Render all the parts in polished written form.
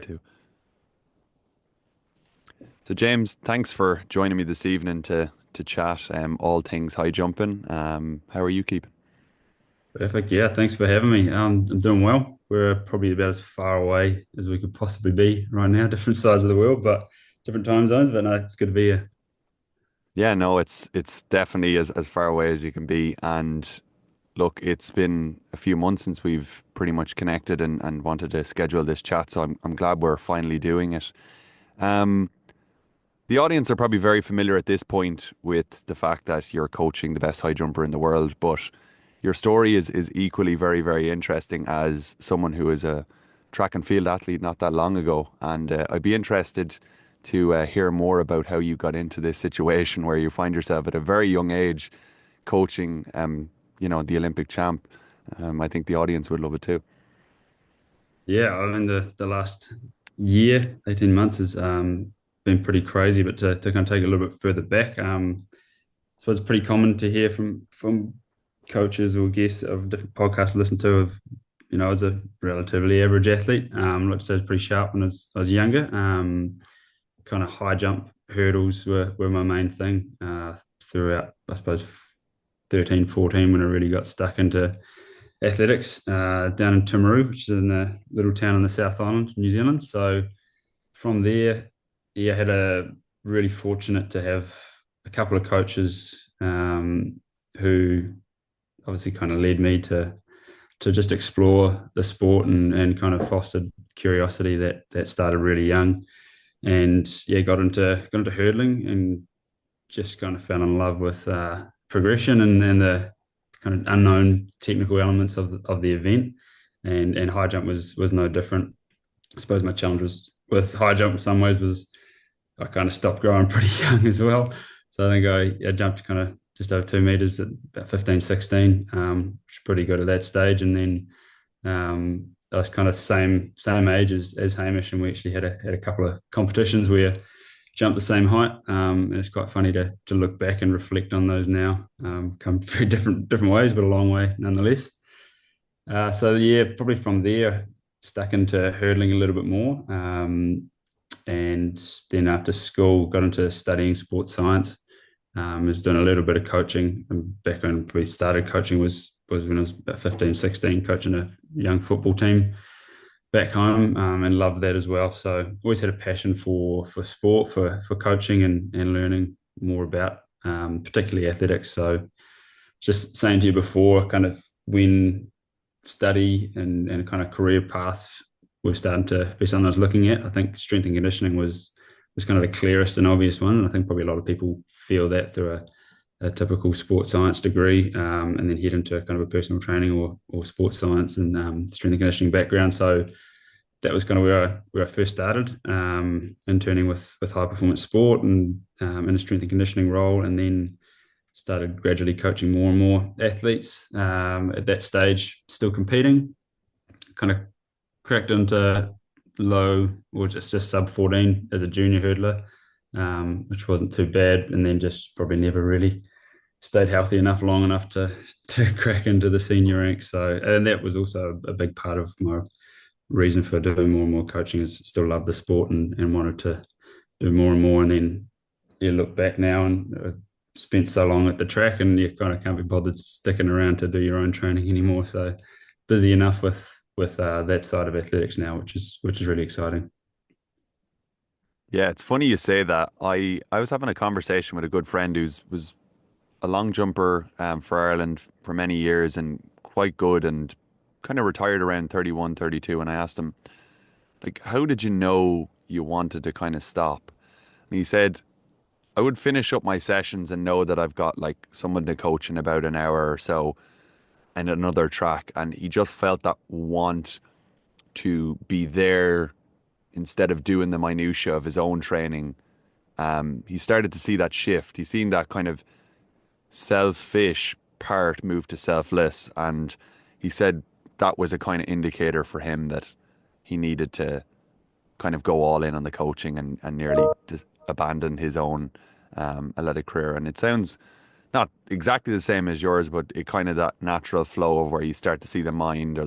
too. So James, thanks for joining me this evening to chat all things high jumping. How are you keeping? Perfect. Yeah, thanks for having me. I'm doing well. We're probably about as far away as we could possibly be right now, different sides of the world, but different time zones. But no, it's good to be here. Yeah, no, it's definitely as far away as you can be. And look, it's been a few months since we've pretty much connected and wanted to schedule this chat. So I'm glad we're finally doing it. Um, the audience are probably very familiar at this point with the fact that you're coaching the best high jumper in the world, but your story is equally very interesting as someone who is a track and field athlete not that long ago. And I'd be interested to hear more about how you got into this situation where you find yourself at a very young age coaching, the Olympic champ. I think the audience would love it too. Yeah, I mean the last year, 18 months has been pretty crazy, but to kind of take it a little bit further back, I suppose it's pretty common to hear from coaches or guests of different podcasts I listen to of, I was a relatively average athlete. Like I said, pretty sharp when I was younger. Kind of high jump hurdles were my main thing throughout, I suppose, 13, 14 when I really got stuck into athletics down in Timaru, which is in the little town in the South Island, New Zealand. So from there, yeah, I had a really fortunate to have a couple of coaches who obviously kind of led me to just explore the sport and kind of fostered curiosity that started really young and yeah, got into hurdling and just kind of fell in love with progression and the kind of unknown technical elements of the event. And high jump was no different. I suppose my challenge was with high jump in some ways was I kind of stopped growing pretty young as well. So I think I jumped kind of just over 2 meters at about 15, 16, which is pretty good at that stage. And then I was kind of same age as Hamish, and we actually had a couple of competitions where jumped the same height. And it's quite funny to look back and reflect on those now. Come very different ways, but a long way nonetheless. So yeah, probably from there stuck into hurdling a little bit more. And then after school, got into studying sports science. Was doing a little bit of coaching. And back when we started coaching was when I was about 15, 16, coaching a young football team back home, and loved that as well. So always had a passion for sport, for coaching and learning more about particularly athletics. So just saying to you before, kind of when study and kind of career paths were starting to be something I was looking at, I think strength and conditioning was kind of the clearest and obvious one. And I think probably a lot of people feel that through a typical sports science degree, and then head into kind of a personal training or sports science and strength and conditioning background. So that was kind of where I first started, interning with high performance sport and in a strength and conditioning role, and then started gradually coaching more and more athletes. At that stage, still competing, kind of cracked into low or just sub 14 as a junior hurdler, which wasn't too bad, and then just probably never really stayed healthy enough long enough to crack into the senior ranks. So, and that was also a big part of my reason for doing more and more coaching is still love the sport and wanted to do more and more. And then you look back now and spent so long at the track and you kind of can't be bothered sticking around to do your own training anymore. So busy enough with that side of athletics now, which is really exciting. Yeah, it's funny you say that. I was having a conversation with a good friend who's was a long jumper for Ireland for many years and quite good and kind of retired around 31, 32. And I asked him, like, how did you know you wanted to kind of stop? And he said, I would finish up my sessions and know that I've got like someone to coach in about an hour or so and another track. And he just felt that want to be there instead of doing the minutiae of his own training. He started to see that shift. He's seen that kind of selfish part move to selfless. And he said that was a kind of indicator for him that he needed to kind of go all in on the coaching and nearly abandon his own athletic career. And it sounds not exactly the same as yours, but it kind of that natural flow of where you start to see the mind or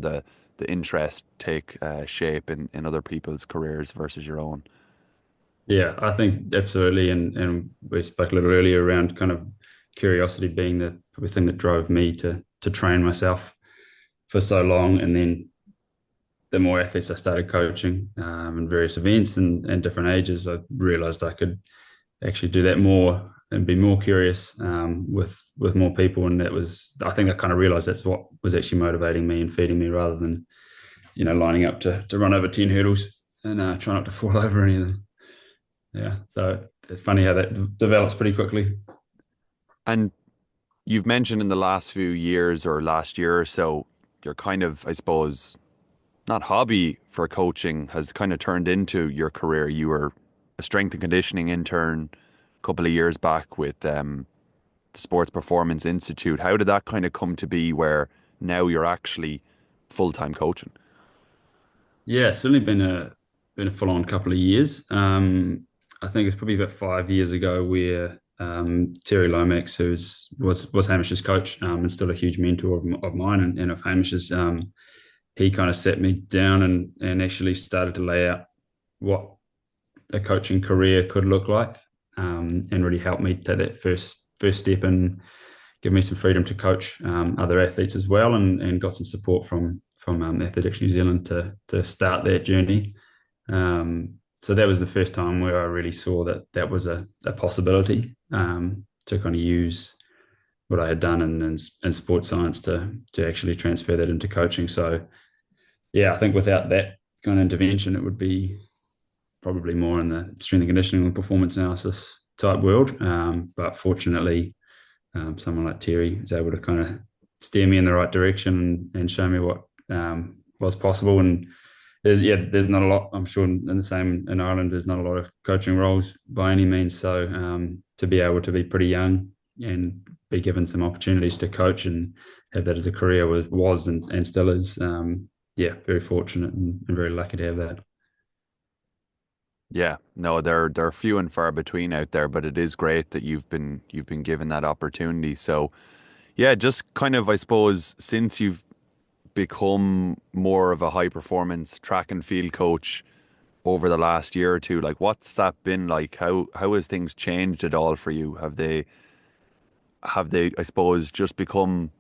the interest take shape in other people's careers versus your own. Yeah, I think absolutely. And we spoke a little earlier around kind of curiosity being the thing that drove me to train myself for so long. And then the more athletes I started coaching in various events and different ages, I realized I could actually do that more and be more curious with more people. And that was, I think I kind of realized that's what was actually motivating me and feeding me rather than, lining up to run over 10 hurdles and try not to fall over any of them. Yeah. So it's funny how that develops pretty quickly. And you've mentioned in the last few years or last year or so, your kind of, I suppose, not hobby for coaching has kind of turned into your career. You were a strength and conditioning intern a couple of years back with the Sports Performance Institute. How did that kind of come to be where now you're actually full-time coaching? Yeah, it's certainly been a full on couple of years. I think it's probably about 5 years ago where Terry Lomax, was Hamish's coach and still a huge mentor of mine and of Hamish's, he kind of sat me down and actually started to lay out what a coaching career could look like, and really helped me take that first step and give me some freedom to coach other athletes as well, and got some support from Athletics New Zealand to start that journey. So that was the first time where I really saw that that was a possibility, to kind of use what I had done in sports science to actually transfer that into coaching. So yeah, I think without that kind of intervention, it would be probably more in the strength and conditioning and performance analysis type world. But fortunately, someone like Terry is able to kind of steer me in the right direction and show me what was possible. And there's not a lot. I'm sure in the same in Ireland, there's not a lot of coaching roles by any means. So to be able to be pretty young and be given some opportunities to coach and have that as a career was and still is. Yeah, very fortunate and very lucky to have that. Yeah, no, they're few and far between out there, but it is great that you've been given that opportunity. So yeah, just kind of I suppose since you've become more of a high performance track and field coach over the last year or two, like what's that been like? How has things changed at all for you? Have they I suppose just become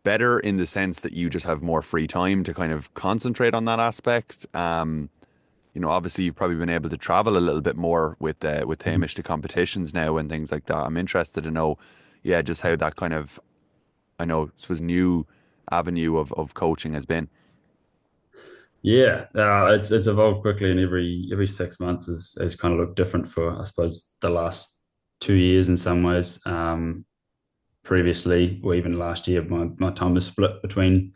better in the sense that you just have more free time to kind of concentrate on that aspect? Obviously you've probably been able to travel a little bit more with Hamish to competitions now and things like that. I'm interested to know, yeah, just how that kind of I know it was new avenue of coaching has been. Yeah, it's evolved quickly, and every 6 months has kind of looked different for I suppose the last 2 years in some ways. Previously, or even last year, my time was split between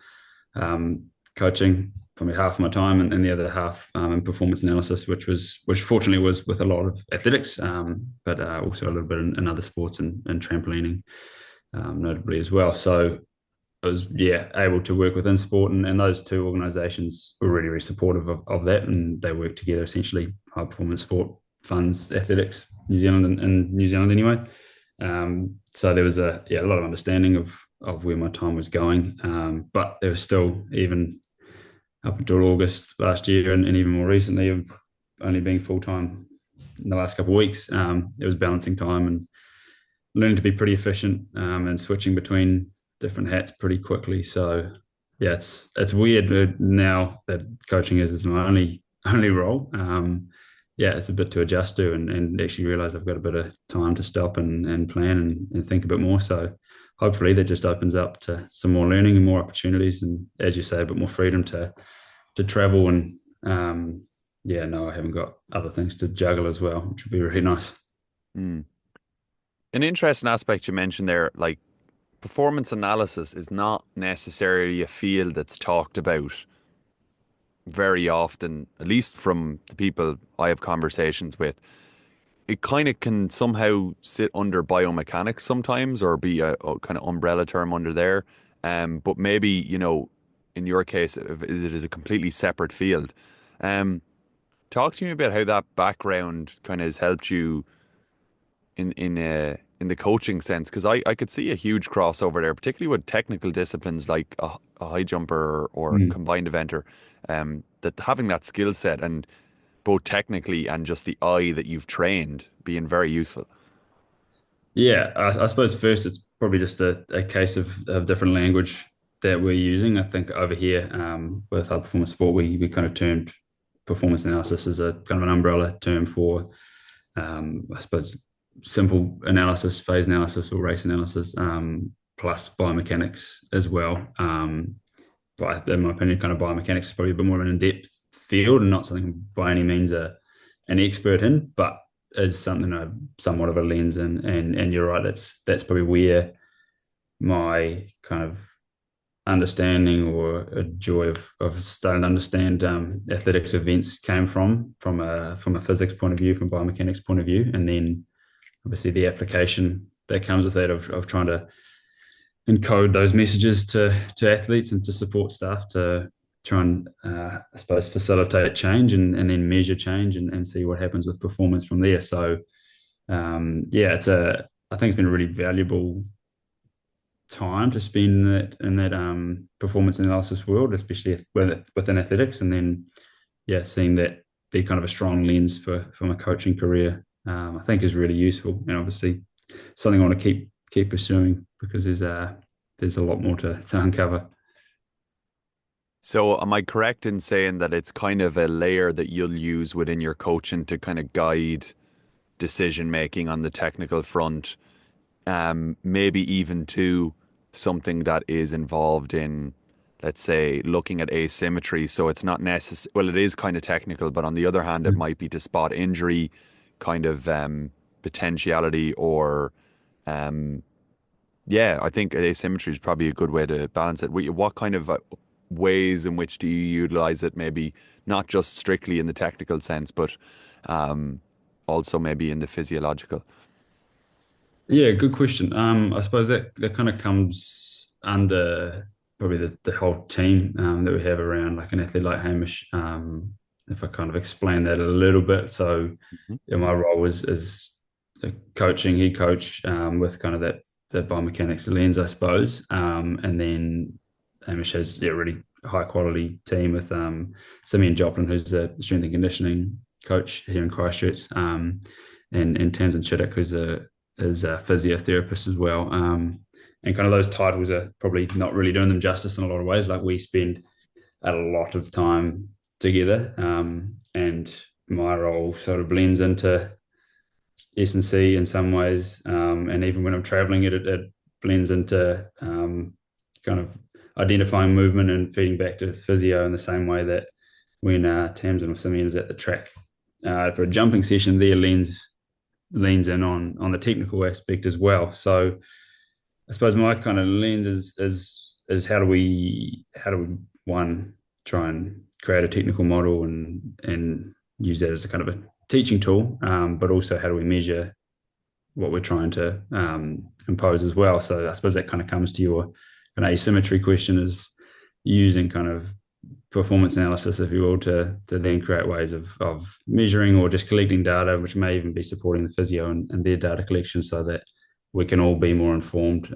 coaching, probably half of my time, and the other half in performance analysis, which fortunately was with a lot of athletics, but also a little bit in other sports and trampolining, notably as well. So I was able to work within sport, and those two organisations were really really supportive of that, and they work together essentially. High performance sport funds athletics New Zealand and New Zealand anyway. So there was a lot of understanding of where my time was going, but there was still, even up until August last year and even more recently, of only being full time in the last couple of weeks. It was balancing time and learning to be pretty efficient, and switching between different hats pretty quickly. So yeah, it's weird now that coaching is my only role. Yeah, it's a bit to adjust to, and actually realize I've got a bit of time to stop and plan and think a bit more. So hopefully that just opens up to some more learning and more opportunities, and as you say, a bit more freedom to travel and yeah, no, I haven't got other things to juggle as well, which would be really nice. Mm. An interesting aspect you mentioned there, like performance analysis is not necessarily a field that's talked about very often, at least from the people I have conversations with. It kind of can somehow sit under biomechanics sometimes or be a kind of umbrella term under there. But maybe, in your case, it is a completely separate field. Um, Talk to me about how that background kind of has helped you in in the coaching sense, because I could see a huge crossover there, particularly with technical disciplines like a high jumper or Mm. combined eventer, that having that skill set and both technically and just the eye that you've trained being very useful. Yeah, I suppose first it's probably just a case of different language that we're using. I think over here with high performance sport, we kind of termed performance analysis as a kind of an umbrella term for, I suppose, simple analysis, phase analysis, or race analysis, plus biomechanics as well. But in my opinion, kind of biomechanics is probably a bit more of an in-depth field and not something by any means an expert in, but is something somewhat of a lens. And you're right, that's probably where my kind of understanding or a joy of starting to understand athletics events came from a physics point of view, from biomechanics point of view, and then obviously the application that comes with that of trying to encode those messages to athletes and to support staff to try and I suppose facilitate change and then measure change and see what happens with performance from there. So yeah, I think it's been a really valuable time to spend in that performance analysis world, especially within athletics, and then yeah, seeing that be kind of a strong lens for my coaching career, I think is really useful, and obviously something I want to keep pursuing because there's a lot more to uncover. So, am I correct in saying that it's kind of a layer that you'll use within your coaching to kind of guide decision making on the technical front, maybe even to something that is involved in, let's say, looking at asymmetry. So it's not necessary, well, it is kind of technical, but on the other hand, it Mm. might be to spot injury kind of potentiality or, um, yeah, I think asymmetry is probably a good way to balance it. What kind of ways in which do you utilize it? Maybe not just strictly in the technical sense, but um, also maybe in the physiological. Yeah, good question. I suppose that kind of comes under probably the whole team that we have around like an athlete like Hamish. If I kind of explain that a little bit, so Mhm. yeah, my role is a coaching head coach with kind of that biomechanics lens, I suppose. And then Hamish has a really high quality team with Simeon Joplin, who's the strength and conditioning coach here in Christchurch, and Tamsin Chittick, who's a physiotherapist as well. And kind of those titles are probably not really doing them justice in a lot of ways. Like we spend a lot of time together, and my role sort of blends into S&C in some ways, and even when I'm traveling, it blends into kind of identifying movement and feeding back to physio in the same way that when Tamsin or Simeon is at the track for a jumping session, their leans in on the technical aspect as well. So I suppose my kind of lens is how do we one try and create a technical model and use that as a kind of a teaching tool, but also how do we measure what we're trying to impose as well. So I suppose that kind of comes to your an asymmetry question is using kind of performance analysis, if you will, to then create ways of measuring or just collecting data, which may even be supporting the physio and their data collection so that we can all be more informed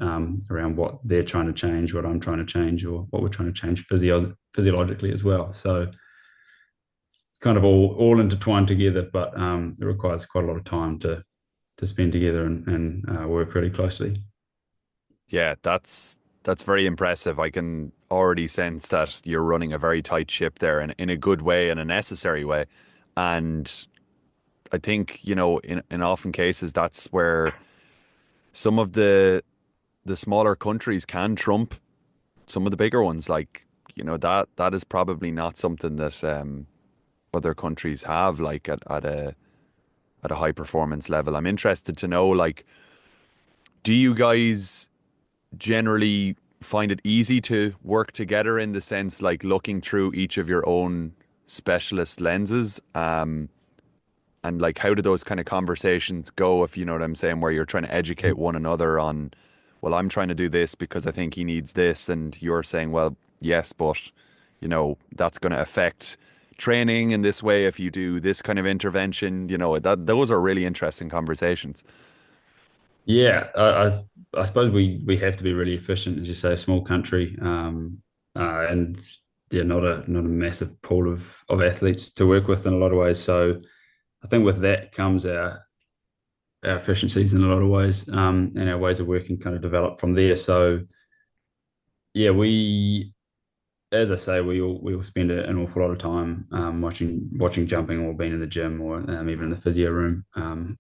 around what they're trying to change, what I'm trying to change, or what we're trying to change physiologically as well. So kind of all intertwined together, but it requires quite a lot of time to spend together and work really closely. Yeah, that's very impressive. I can already sense that you're running a very tight ship there in a good way and a necessary way. And I think, in often cases that's where some of the smaller countries can trump some of the bigger ones. Like, that is probably not something that other countries have like at a high performance level. I'm interested to know, like, do you guys generally find it easy to work together in the sense like looking through each of your own specialist lenses? And like, how do those kind of conversations go, if you know what I'm saying, where you're trying to educate one another on, well, I'm trying to do this because I think he needs this, and you're saying, well, yes, but that's going to affect training in this way if you do this kind of intervention. That those are really interesting conversations. Yeah, I suppose we have to be really efficient, as you say, a small country, and yeah, not a massive pool of athletes to work with in a lot of ways. So I think with that comes our efficiencies in a lot of ways, and our ways of working kind of develop from there. So yeah, as I say, we all spend an awful lot of time watching jumping or being in the gym or even in the physio room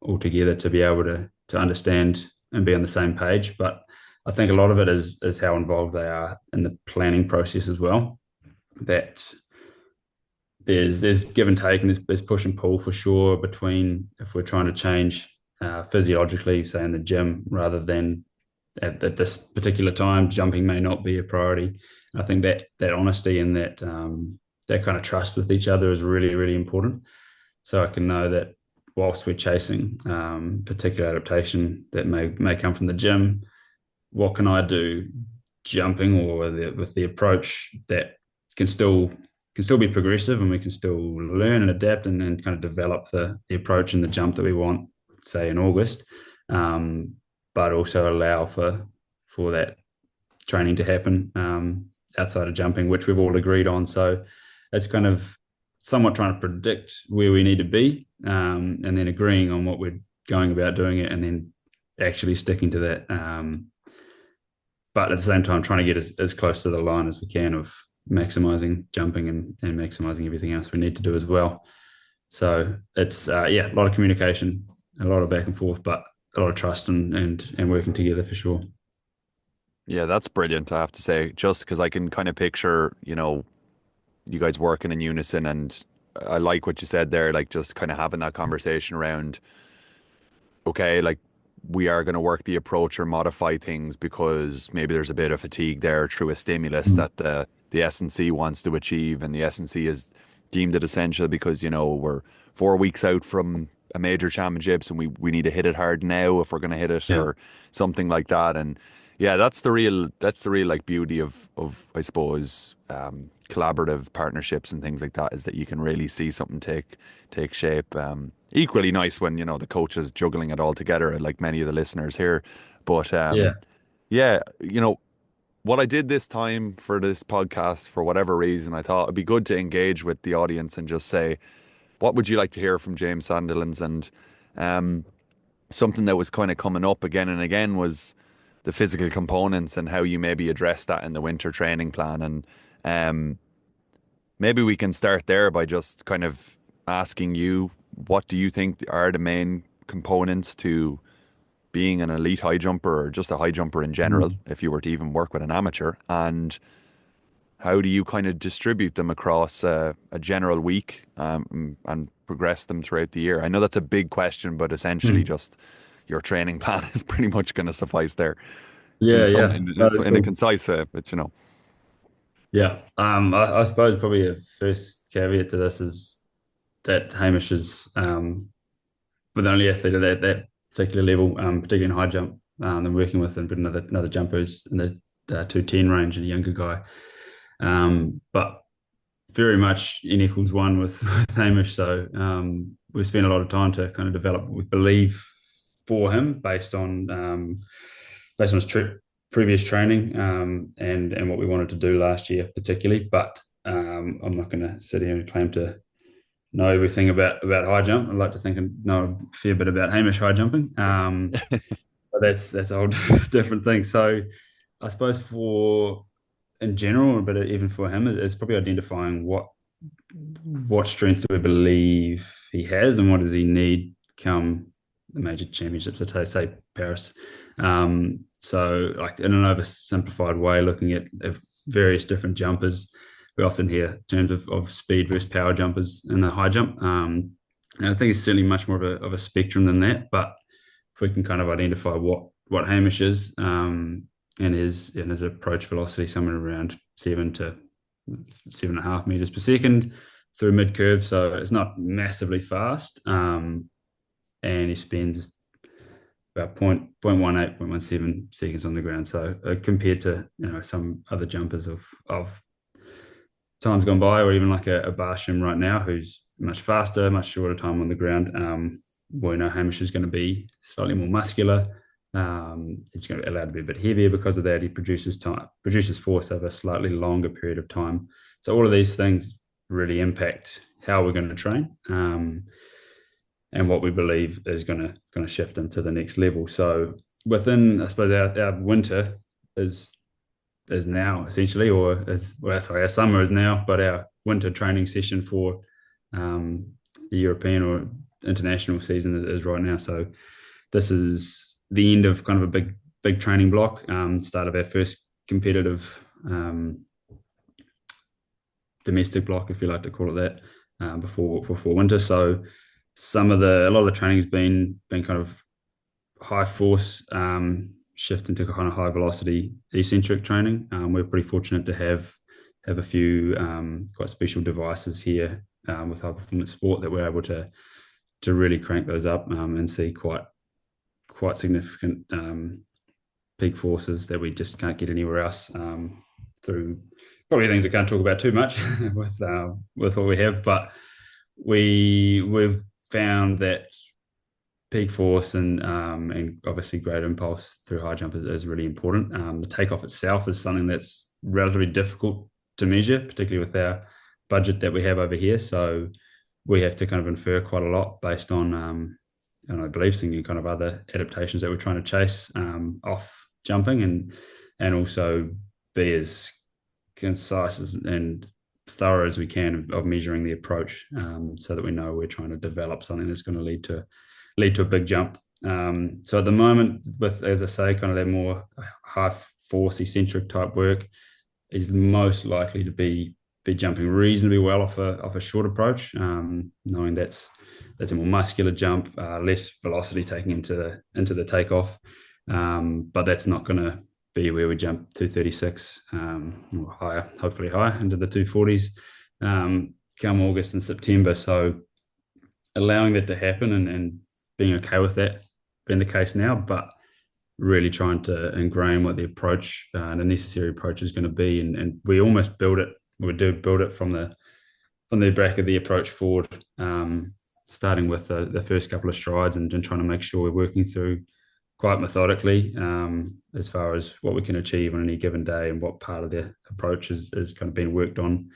all together to be able to understand and be on the same page. But I think a lot of it is how involved they are in the planning process as well. That there's give and take and there's push and pull for sure between if we're trying to change physiologically, say in the gym, rather than at this particular time, jumping may not be a priority. I think that honesty and that kind of trust with each other is really, really important. So I can know that whilst we're chasing particular adaptation that may come from the gym, what can I do jumping or with the approach that can still can still be progressive and we can still learn and adapt and kind of develop the approach and the jump that we want, say in August, um, but also allow for that training to happen outside of jumping, which we've all agreed on. So it's kind of somewhat trying to predict where we need to be, and then agreeing on what we're going about doing it, and then actually sticking to that. But at the same time, trying to get as close to the line as we can of maximizing jumping and maximizing everything else we need to do as well. So it's yeah, a lot of communication, a lot of back and forth, but a lot of trust and working together for sure. Yeah, that's brilliant, I have to say, just because I can kind of picture, you guys working in unison, and I like what you said there, like just kind of having that conversation around, okay, like we are going to work the approach or modify things because maybe there's a bit of fatigue there through a stimulus Mm. that the S&C wants to achieve, and the S&C is deemed it essential because we're 4 weeks out from a major championships, and we need to hit it hard now if we're going to hit it Yeah. or something like that. And yeah, that's the real like beauty of I suppose collaborative partnerships and things like that, is that you can really see something take shape. Equally nice when the coach is juggling it all together, like many of the listeners here. But Yeah. yeah, what I did this time for this podcast, for whatever reason, I thought it'd be good to engage with the audience and just say, what would you like to hear from James Sandilands? And um, something that was kind of coming up again and again was the physical components and how you maybe address that in the winter training plan. And um, maybe we can start there by just kind of asking you, what do you think are the main components to being an elite high jumper or just a high jumper in general, Mm. if you were to even work with an amateur? And how do you kind of distribute them across a general week, and progress them throughout the year? I know that's a big question, but essentially Mm. just your training plan is pretty much going to suffice there Yeah, yeah. No, that's in a cool. concise way, but Yeah. I suppose probably a first caveat to this is that Hamish is with the only athlete at that particular level, particularly in high jump, I'm working with, and another jumper who's in the 210 range and a younger guy. But very much n equals one with Hamish. So we've spent a lot of time to kind of develop what we believe for him based on his previous training, and what we wanted to do last year, particularly. But I'm not going to sit here and claim to know everything about high jump. I'd like to think I know a fair bit about Hamish high jumping, but that's a whole different thing. So I suppose for in general, but even for him, it's probably identifying what strengths do we believe he has and what does he need come the major championships, say Paris. So, like in an oversimplified way, looking at various different jumpers, we often hear terms of speed versus power jumpers in the high jump. And I think it's certainly much more of a spectrum than that. But if we can kind of identify what Hamish is, and his approach velocity somewhere around 7 to 7.5 meters per second through mid curve, so it's not massively fast. And he spends about 0.18, 0.17 seconds on the ground. So compared to some other jumpers of times gone by, or even like a Barsham right now, who's much faster, much shorter time on the ground. We know Hamish is going to be slightly more muscular, He's going to be allowed to be a bit heavier because of that. He produces force over a slightly longer period of time. So all of these things really impact how we're going to train, and what we believe is going to shift into the next level. So within, I suppose, our winter is is now essentially, or is well, sorry, our summer is now, but our winter training session for um, the European or international season is right now. So this is the end of kind of a big training block, start of our first competitive domestic block, if you like to call it that, before winter. So a lot of the training has been kind of high force, shift into kind of high velocity eccentric training. We're pretty fortunate to have a few quite special devices here, with high performance sport, that we're able to really crank those up, and see quite significant peak forces that we just can't get anywhere else, through probably things I can't talk about too much with what we have, but we've found that peak force and obviously great impulse through high jump is really important. The takeoff itself is something that's relatively difficult to measure, particularly with our budget that we have over here. So we have to kind of infer quite a lot based on and I believe some kind of other adaptations that we're trying to chase, off jumping, and also be as concise and thorough as we can of measuring the approach, so that we know we're trying to develop something that's going to lead to a big jump. So at the moment, with, as I say, kind of that more high force eccentric type work, is most likely to be jumping reasonably well off a short approach, knowing that's a more muscular jump, less velocity taking into the takeoff, but that's not going to be where we jump 236, or higher, hopefully higher into the 240s, come August and September. So allowing that to happen, and being okay with that being the case now, but really trying to ingrain what the approach, the necessary approach is going to be, and we almost build it. We do build it from the back of the approach forward, starting with the first couple of strides, and trying to make sure we're working through quite methodically, as far as what we can achieve on any given day, and what part of the approach is kind of being worked on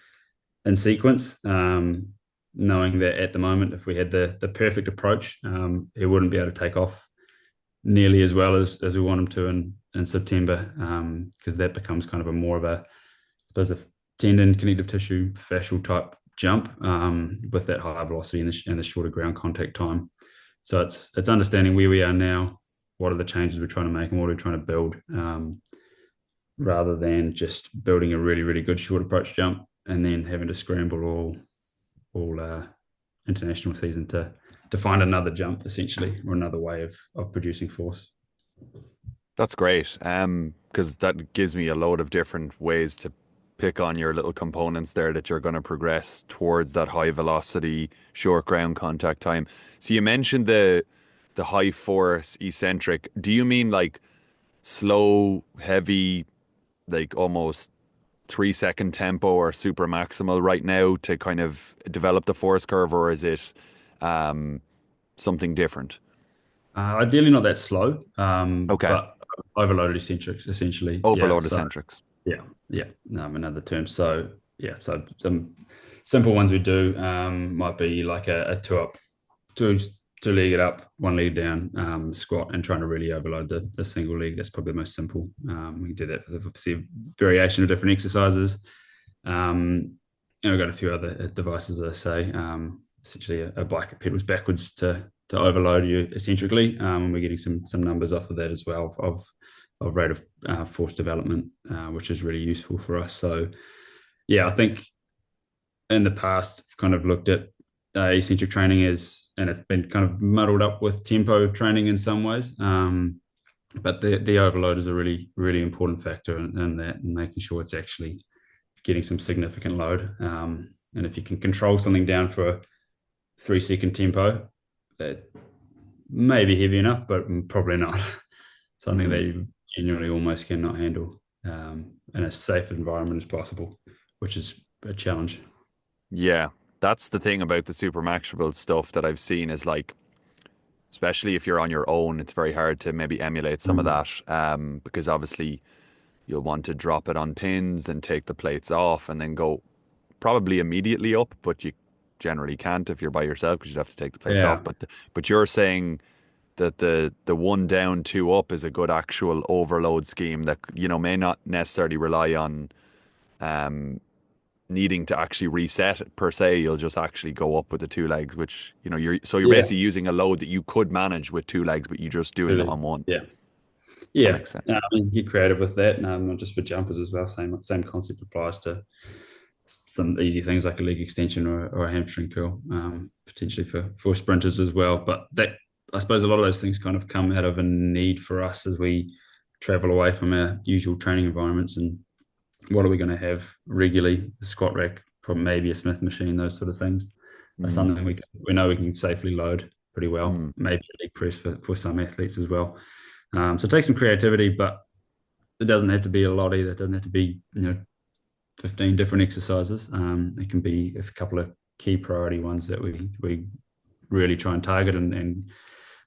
in sequence. Knowing that at the moment, if we had the perfect approach, it wouldn't be able to take off nearly as well as we want them to in September, because that becomes kind of a more of a, I suppose, a tendon, connective tissue, fascial type jump, with that high velocity and the shorter ground contact time. So it's understanding where we are now, what are the changes we're trying to make, and what we're trying to build, rather than just building a really good short approach jump and then having to scramble all international season to find another jump, essentially, or another way of producing force. That's great. Because that gives me a load of different ways to pick on your little components there that you're going to progress towards that high velocity, short ground contact time. So you mentioned the high force eccentric. Do you mean like slow, heavy, like almost 3 second tempo or super maximal right now to kind of develop the force curve, or is it um, something different? Ideally, not that slow, Okay. but overloaded eccentrics, essentially. Yeah. Overload So eccentrics. yeah, yeah. Another term. So yeah. So some simple ones we do, might be like a two up, two two legged up, one leg down, squat, and trying to really overload the single leg. That's probably the most simple. We can do that with obviously a variation of different exercises. And we've got a few other devices, as I say, essentially a bike that pedals backwards to overload you eccentrically. We're getting some numbers off of that as well of rate of force development, which is really useful for us. So yeah, I think in the past I've kind of looked at eccentric training as, and it's been kind of muddled up with tempo training in some ways. But the overload is a really important factor in that, and making sure it's actually getting some significant load. And if you can control something down for a 3 second tempo, that may be heavy enough, but probably not something that Mm, you genuinely almost cannot handle, in a safe environment as possible, which is a challenge. yeah, that's the thing about the super maximal stuff that I've seen is like especially if you're on your own. It's very hard to maybe emulate some of Mm. that, because obviously you'll want to drop it on pins and take the plates off and then go probably immediately up, but you generally can't if you're by yourself because you'd have to take the plates off. Yeah, But you're saying that the one down, two up is a good actual overload scheme that may not necessarily rely on um, needing to actually reset it per se. You'll just actually go up with the two legs, which you're yeah, basically using a load that you could manage with two legs, but you're just doing it really. on one. Yeah, That yeah. makes sense. I mean, get creative with that, not just for jumpers as well. Same concept applies to some easy things like a leg extension or a hamstring curl, potentially for sprinters as well. But that, I suppose, a lot of those things kind of come out of a need for us as we travel away from our usual training environments. And what are we going to have regularly? The squat rack, probably maybe a Smith machine, those sort of things are Mm, something we know we can safely load pretty well. mm, Maybe a leg press for some athletes as well. So it takes some creativity, but it doesn't have to be a lot either. It doesn't have to be 15 different exercises. It can be a couple of key priority ones that we really try and target and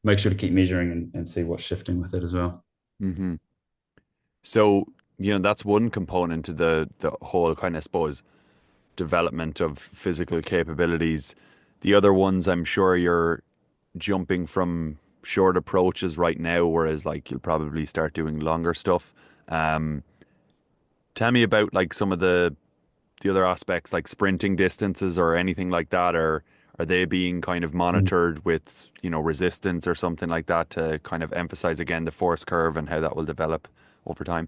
make sure to keep measuring and see what's shifting with it as well. hmm So, that's one component to the whole kind of, I suppose, development of physical capabilities. The other ones, I'm sure you're jumping from short approaches right now, whereas like you'll probably start doing longer stuff. Um, Tell me about like some of the other aspects, like sprinting distances or anything like that, or are they being kind of monitored with, resistance or something like that to kind of emphasize again the force curve and how that will develop over time?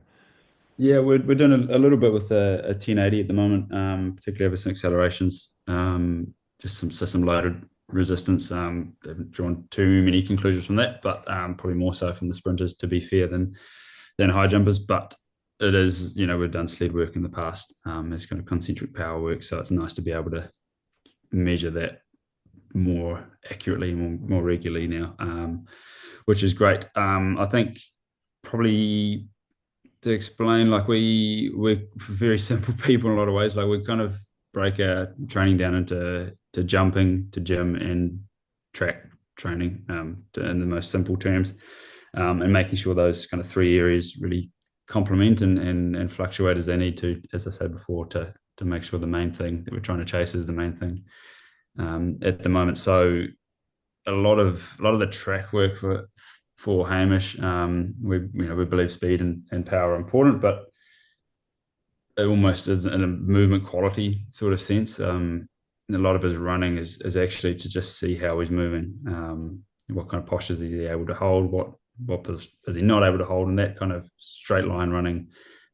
Yeah, we're doing a little bit with a 1080 at the moment, particularly over some accelerations, just some loaded resistance. They haven't drawn too many conclusions from that, but probably more so from the sprinters, to be fair, than high jumpers. But it is, we've done sled work in the past, as kind of concentric power work, so it's nice to be able to measure that more accurately, more regularly now, which is great. I think probably to explain, like we're very simple people in a lot of ways. Like we kind of break our training down into to jumping, to gym, and track training, in the most simple terms, and making sure those kind of three areas really complement and fluctuate as they need to, as I said before, to make sure the main thing that we're trying to chase is the main thing, at the moment. So a lot of the track work for Hamish, we believe speed and power are important, but it almost is in a movement quality sort of sense. A lot of his running is actually to just see how he's moving, what kind of postures is he able to hold, what is he not able to hold, and that kind of straight line running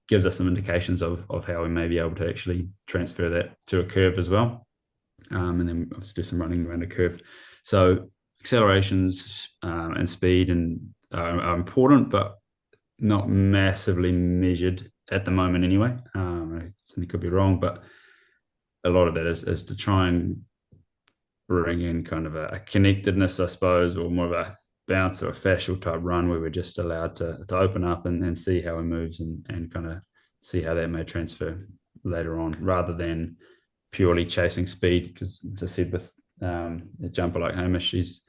gives us some indications of how we may be able to actually transfer that to a curve as well, and then let's do some running around a curve. So accelerations, and speed are important, but not massively measured at the moment anyway. I certainly could be wrong, but a lot of that is to try and bring in kind of a connectedness, I suppose, or more of a bounce or a fascial type run where we're just allowed to open up and see how he moves and kind of see how that may transfer later on, rather than purely chasing speed. Because as I said, with a jumper like Hamish, he's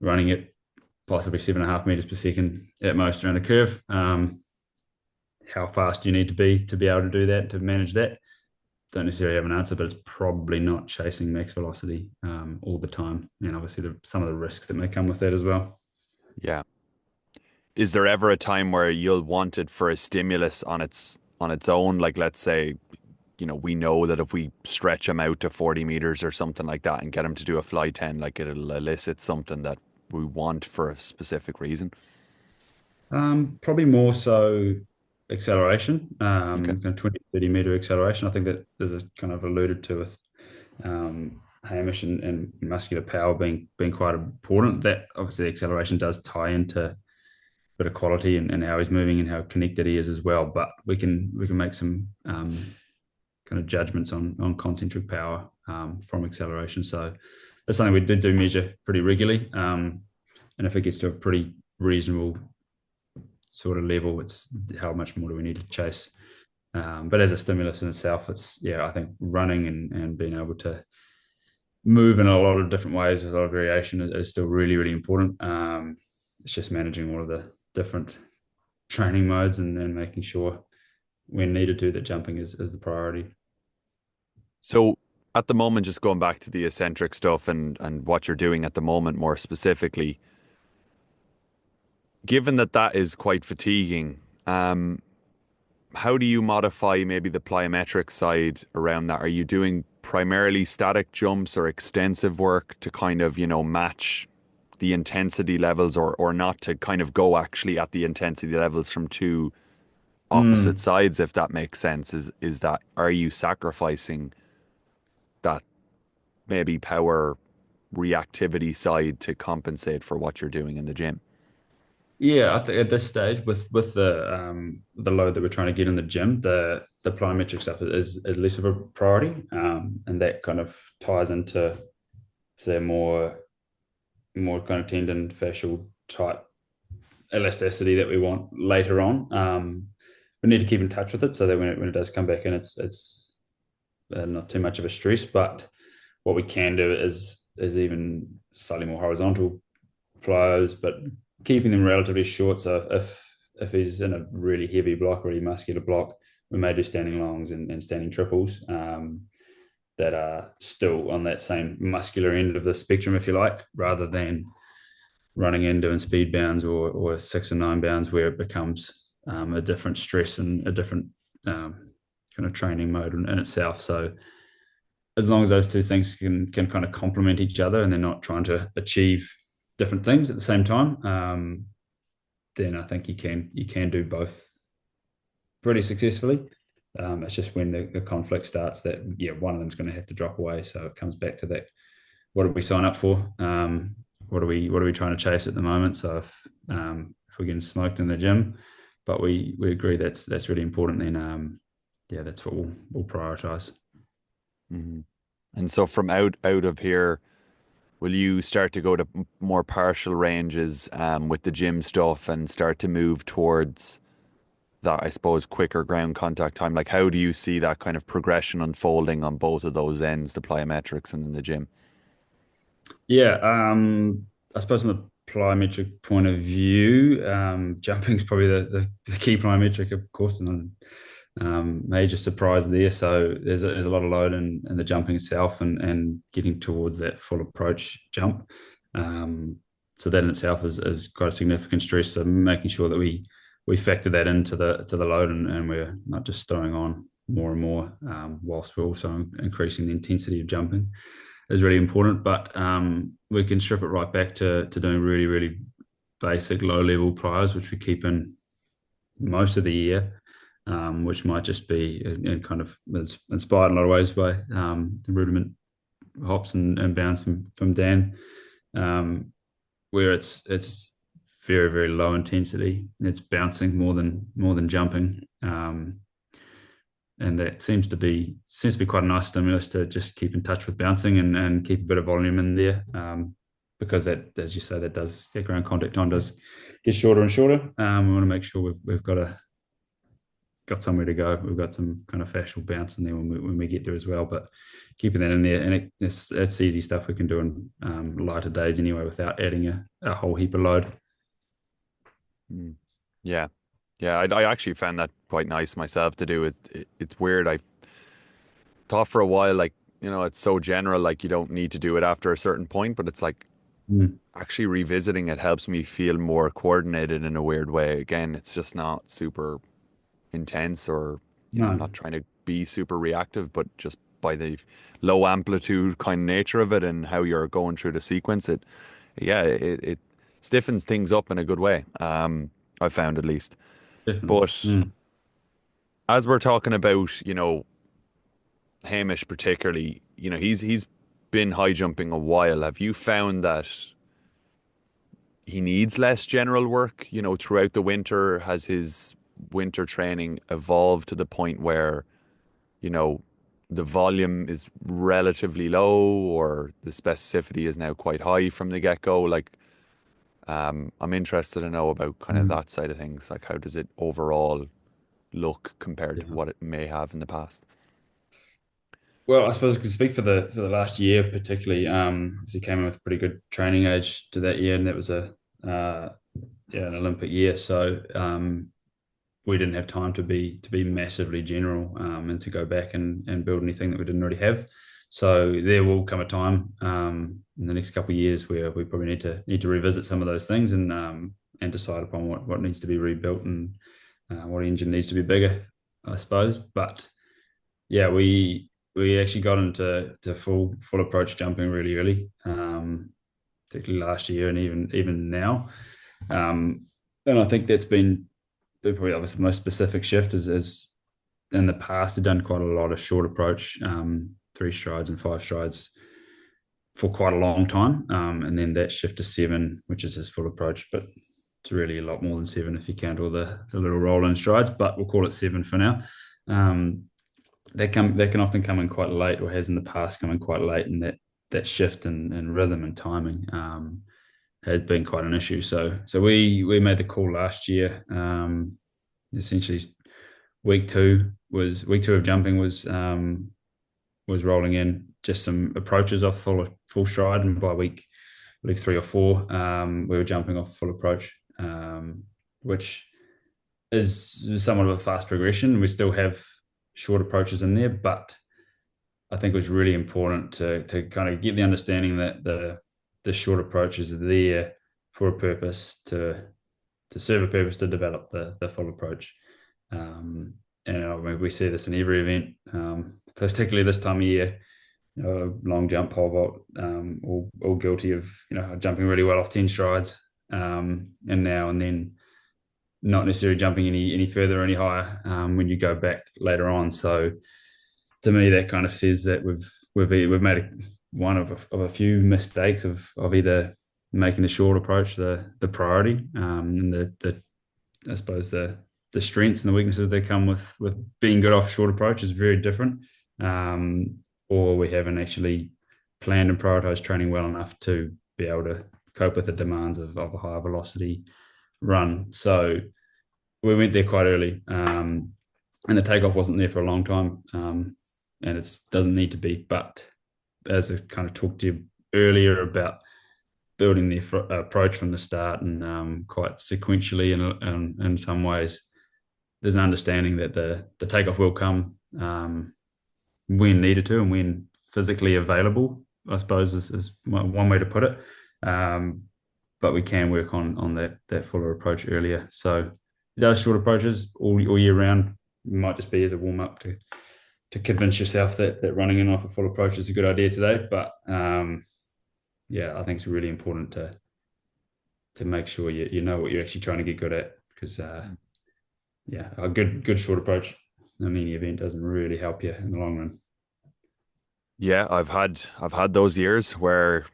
running at possibly 7.5 meters per second at most around a curve. How fast do you need to be able to do that, to manage that? Don't necessarily have an answer, but it's probably not chasing max velocity, all the time. And obviously, some of the risks that may come with that as well. Yeah. Is there ever a time where you'll want it for a stimulus on its own? Like let's say, we know that if we stretch him out to 40 meters or something like that and get him to do a fly 10, like it'll elicit something that we want for a specific reason. Probably more so acceleration, Okay. kind of 20, 30 meter acceleration. I think that there's a kind of alluded to with Hamish and muscular power being quite important. That obviously the acceleration does tie into a bit of quality and how he's moving and how connected he is as well. But we can make some kind of judgments on concentric power, from acceleration. So that's something we do measure pretty regularly. And if it gets to a pretty reasonable sort of level, it's how much more do we need to chase. But as a stimulus in itself, it's, yeah, I think running and being able to move in a lot of different ways with a lot of variation is still really, really important. It's just managing all of the different training modes and making sure when needed to that jumping is the priority. So at the moment, just going back to the eccentric stuff and what you're doing at the moment more specifically, given that that is quite fatiguing, how do you modify maybe the plyometric side around that? Are you doing primarily static jumps or extensive work to kind of, match the intensity levels or not to kind of go actually at the intensity levels from two opposite Mm. sides, if that makes sense? Is that are you sacrificing that maybe power reactivity side to compensate for what you're doing in the gym? Yeah, I think at this stage with the load that we're trying to get in the gym, the plyometric stuff is less of a priority, and that kind of ties into say more kind of tendon fascial type elasticity that we want later on. We need to keep in touch with it so that when it does come back in, it's not too much of a stress. But what we can do is even slightly more horizontal plyos, but keeping them relatively short. So if he's in a really heavy block, really muscular block, we may do standing longs and standing triples that are still on that same muscular end of the spectrum, if you like, rather than running in doing speed bounds or 6 or 9 bounds where it becomes a different stress and a different kind of training mode in itself. So as long as those two things can kind of complement each other and they're not trying to achieve different things at the same time, then I think you can do both pretty successfully. It's just when the conflict starts that one of them's going to have to drop away. So it comes back to that: what did we sign up for? What are we trying to chase at the moment? So if we're getting smoked in the gym, but we agree that's really important, then that's what we'll prioritize. Mhm. And so from out of here, will you start to go to more partial ranges with the gym stuff and start to move towards that, I suppose, quicker ground contact time? Like, how do you see that kind of progression unfolding on both of those ends, the plyometrics and in the gym? Yeah, I suppose from a plyometric point of view, jumping is probably the key plyometric, of course, and major surprise there. So there's a lot of load in the jumping itself and getting towards that full approach jump. Um, so that in itself is quite a significant stress. So making sure that we factor that into the load and we're not just throwing on more and more whilst we're also increasing the intensity of jumping is really important. But we can strip it right back to doing really, really basic low level plyos, which we keep in most of the year, which might just be kind of inspired in a lot of ways by the rudiment hops and bounds from Dan, where it's very, very low intensity. It's bouncing more than jumping. And that seems to be quite a nice stimulus to just keep in touch with bouncing and keep a bit of volume in there, because that, as you say, that ground contact time does get shorter and shorter. We want to make sure we've got somewhere to go. We've got some kind of fascial bounce in there when we get there as well. But keeping that in there, and it's easy stuff we can do in lighter days anyway, without adding a whole heap of load. Mm. Yeah. Yeah, I actually found that quite nice myself to do. It's weird. I thought for a while, like, it's so general, like you don't need to do it after a certain point, but it's like Mm. actually revisiting it helps me feel more coordinated in a weird way. Again, it's just not super intense or, I'm No, not trying to be super reactive, but just by the low amplitude kind of nature of it and how you're going through the sequence, it stiffens things up in a good way. I found at least. definitely. But Mm. as we're talking about, Hamish particularly, he's been high jumping a while. Have you found that he needs less general work, throughout the winter? Has his winter training evolved to the point where, you know, the volume is relatively low or the specificity is now quite high from the get-go? Like, I'm interested to know about kind of Mm. that side of things. Like, how does it overall look compared to Yeah. what it may have in the past? Well, I suppose I could speak for the last year particularly. He came in with a pretty good training age to that year, and that was a uh, yeah, an Olympic year. So we didn't have time to be massively general and to go back and build anything that we didn't already have. So there will come a time in the next couple of years where we probably need to revisit some of those things and decide upon what needs to be rebuilt and what engine needs to be bigger, I suppose. But yeah, we actually got into to full approach jumping really early, particularly last year and even now. Um, and I think that's been probably obviously the most specific shift is in the past had done quite a lot of short approach, 3 strides and 5 strides for quite a long time, and then that shift to 7, which is his full approach, but it's really a lot more than 7 if you count all the little roll in strides, but we'll call it 7 for now. Um, that can often come in quite late, or has in the past come in quite late, and that shift in rhythm and timing has been quite an issue. So we made the call last year. Essentially, week two of jumping was rolling in just some approaches off full stride, and by week I believe 3 or 4, we were jumping off full approach, which is somewhat of a fast progression. We still have short approaches in there, but I think it was really important to kind of get the understanding that the short approaches are there for a purpose to serve a purpose to develop the full approach. And I mean, we see this in every event, particularly this time of year. Long jump, pole vault, all guilty of jumping really well off 10 strides, and now and then not necessarily jumping any further or any higher when you go back later on. So to me, that kind of says that we've made one of a few mistakes of either making the short approach the priority, and the I suppose the strengths and the weaknesses that come with being good off short approach is very different, or we haven't actually planned and prioritized training well enough to be able to cope with the demands of a higher velocity run. So we went there quite early, and the takeoff wasn't there for a long time, and it doesn't need to be. But as I kind of talked to you earlier about building the approach from the start and quite sequentially in some ways, there's an understanding that the takeoff will come when needed to and when physically available, I suppose is one way to put it. But we can work on that fuller approach earlier. So it does short approaches all year round. It might just be as a warm up to convince yourself that running in off a full approach is a good idea today. But yeah, I think it's really important to make sure you know what you're actually trying to get good at, because yeah, a good short approach in any event doesn't really help you in the long run. Yeah, I've had those years where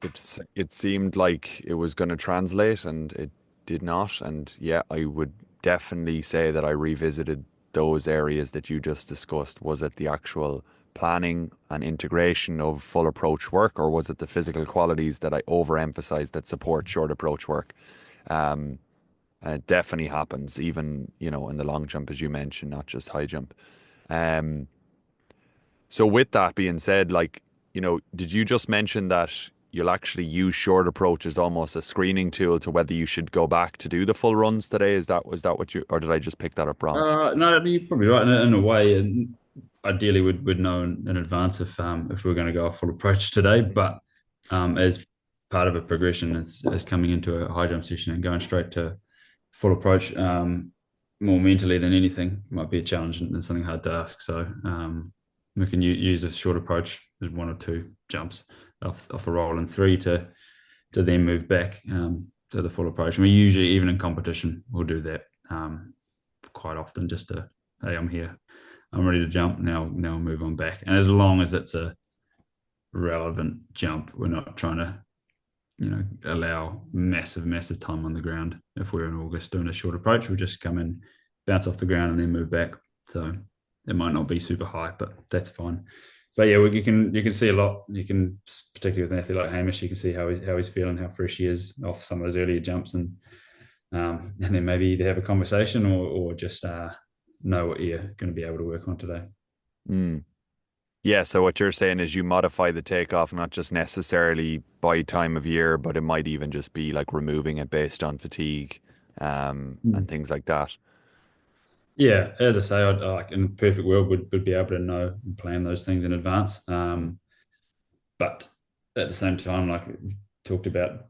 it seemed like it was going to translate and it did not. And yeah, I would definitely say that I revisited those areas that you just discussed. Was it the actual planning and integration of full approach work, or was it the physical qualities that I overemphasized that support short approach work? Um, and it definitely happens, even, in the long jump, as you mentioned, not just high jump. Um, so with that being said, like, did you just mention that you'll actually use short approach as almost a screening tool to whether you should go back to do the full runs today? Was that what you, or did I just pick that up wrong? No, you're probably right in a way. And ideally, we'd know in advance if we are going to go a full approach today. But as part of a progression, as coming into a high jump session and going straight to full approach, more mentally than anything, might be a challenge and something hard to ask. So we can use a short approach as 1 or 2 jumps off a roll and 3 to then move back to the full approach. And we usually, even in competition, we'll do that quite often, just to, hey, I'm here, I'm ready to jump now. Now I'll move on back. And as long as it's a relevant jump, we're not trying to allow massive time on the ground. If we're in August doing a short approach, we'll just come in, bounce off the ground, and then move back. So it might not be super high, but that's fine. But yeah, you can see a lot. You can, particularly with an athlete like Hamish, you can see how he's feeling, how fresh he is off some of those earlier jumps, and then maybe either have a conversation or just know what you're going to be able to work on today. Mm. Yeah, so what you're saying is you modify the takeoff, not just necessarily by time of year, but it might even just be like removing it based on fatigue, and Mm. things like that. Yeah, as I say, I like in a perfect world would be able to know and plan those things in advance. Mm, But at the same time, like we talked about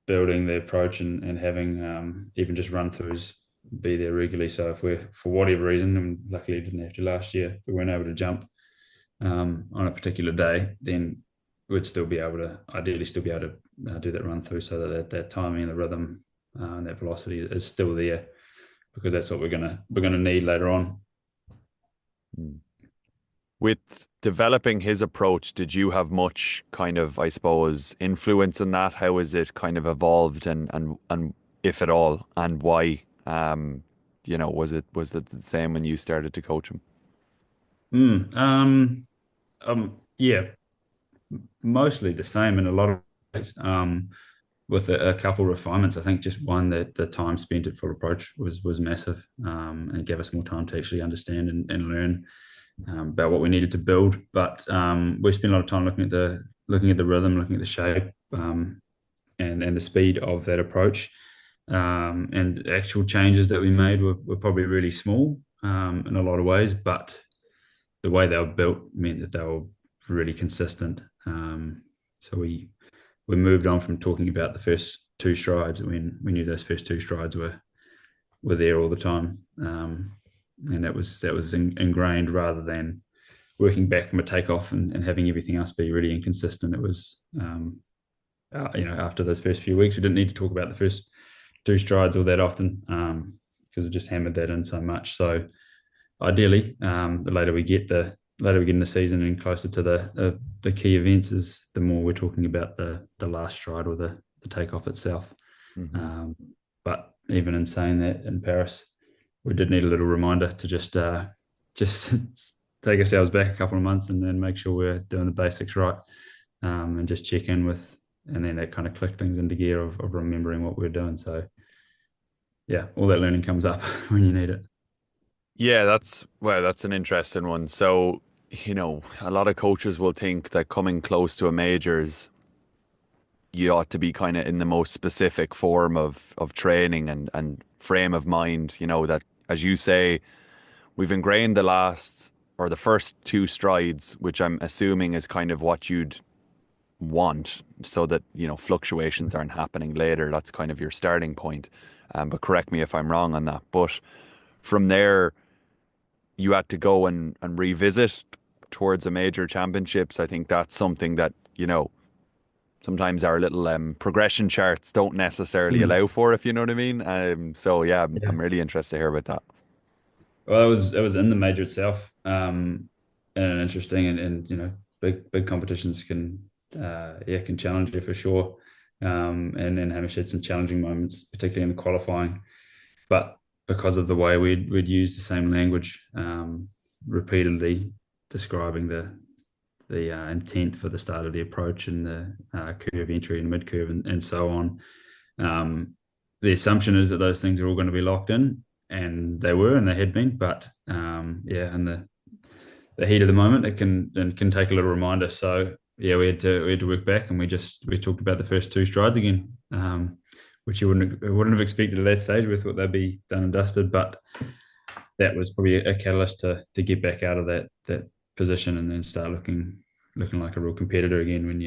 building the approach and having even just run throughs be there regularly. So if we're for whatever reason, and luckily didn't have to last year, if we weren't able to jump on a particular day, then we'd still be able to ideally still be able to do that run through so that that timing and the rhythm and that velocity is still there because that's what we're gonna need later on. mm. With developing his approach, did you have much kind of, I suppose, influence in that? How has it kind of evolved and if at all, and why? Was it the same when you started to coach him? Yeah, mostly the same in a lot of ways. With a couple of refinements, I think just one that the time spent at full approach was massive and gave us more time to actually understand and learn about what we needed to build. But we spent a lot of time looking at the rhythm, looking at the shape, and the speed of that approach. And the actual changes that we made were probably really small in a lot of ways, but the way they were built meant that they were really consistent. So we moved on from talking about the first two strides when we knew those first two strides were there all the time, and that was ingrained rather than working back from a takeoff and having everything else be really inconsistent. It was after those first few weeks, we didn't need to talk about the first two strides all that often because we just hammered that in so much. So ideally, the later we get in the season and closer to the key events, is the more we're talking about the last stride or the takeoff itself. Hmm. Um, but even in saying that, in Paris, we did need a little reminder to just take ourselves back a couple of months and then make sure we're doing the basics right, and just check in with, and then that kind of click things into gear of remembering what we're doing. So yeah, all that learning comes up when you need it. Yeah, that's an interesting one. So, a lot of coaches will think that coming close to a majors, you ought to be kind of in the most specific form of training and frame of mind, that as you say, we've ingrained the last or the first two strides, which I'm assuming is kind of what you'd want so that, fluctuations aren't happening later. That's kind of your starting point. But correct me if I'm wrong on that. But from there, you had to go and revisit towards a major championships. I think that's something that, sometimes our little progression charts don't necessarily Mm. allow for, if you know what I mean. So yeah, I'm Yeah. really interested to hear about that. Well, it was in the major itself, and interesting, and big competitions can challenge you for sure. And Hamish had some challenging moments, particularly in the qualifying. But because of the way we'd used the same language repeatedly, describing the intent for the start of the approach and the curve entry and mid curve and so on. Um, the assumption is that those things are all going to be locked in, and they were, and they had been. But yeah, in the heat of the moment, it can take a little reminder. So yeah, we had to work back, and we talked about the first two strides again, which you wouldn't have expected at that stage. We thought they'd be done and dusted, but that was probably a catalyst to get back out of that position and then start looking like a real competitor again when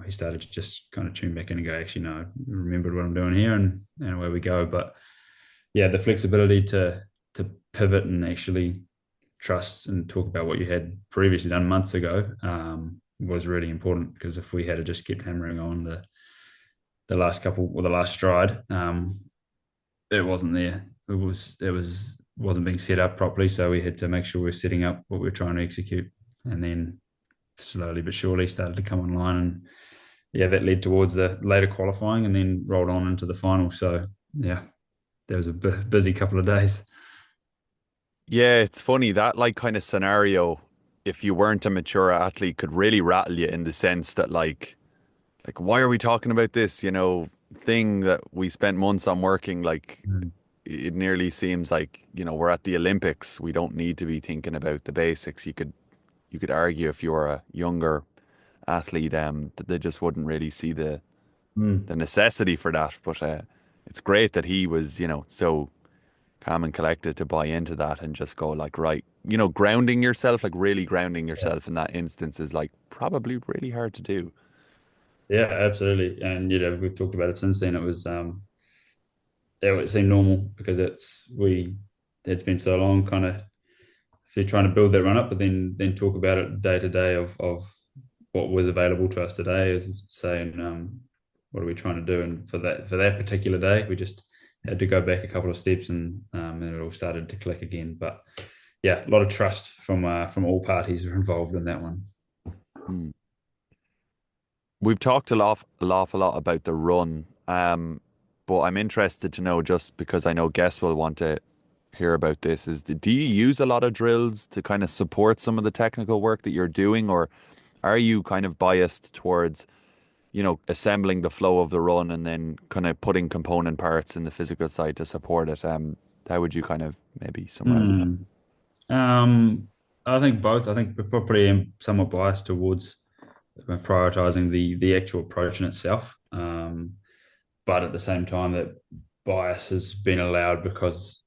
he started to just kind of tune back in and go, actually, no, I remembered what I'm doing here, and away we go. But yeah, the flexibility to pivot and actually trust and talk about what you had previously done months ago was really important, because if we had to just kept hammering on the last couple or the last stride, it wasn't there. It wasn't being set up properly, so we had to make sure we are setting up what we are trying to execute, and then slowly but surely started to come online, and yeah, that led towards the later qualifying, and then rolled on into the final. So yeah, there was a busy couple of days. Yeah, it's funny that like kind of scenario, if you weren't a mature athlete, could really rattle you in the sense that like why are we talking about this, thing that we spent months on working, like Mm. it nearly seems like, we're at the Olympics. We don't need to be thinking about the basics. You could you could argue if you were a younger athlete, that they just wouldn't really see Mm. the necessity for that. But it's great that he was, so calm and collected to buy into that and just go like, right, grounding yourself, like really grounding Yeah. yourself in that instance is like probably really hard to do. Yeah, absolutely. And we've talked about it since then. It seemed normal because it's been so long, kind of if you're trying to build that run up, but then talk about it day to day of what was available to us today, is saying what are we trying to do, and for that particular day, we just had to go back a couple of steps, and it all started to click again. But yeah, a lot of trust from all parties who are involved in that one. Hmm. We've talked awful lot about the run, but I'm interested to know just because I know guests will want to hear about this. Do you use a lot of drills to kind of support some of the technical work that you're doing, or are you kind of biased towards, assembling the flow of the run and then kind of putting component parts in the physical side to support it? How would you kind of maybe summarize that? Hmm. Um, I think both. I think we're probably somewhat biased towards prioritizing the actual approach in itself. But at the same time, that bias has been allowed because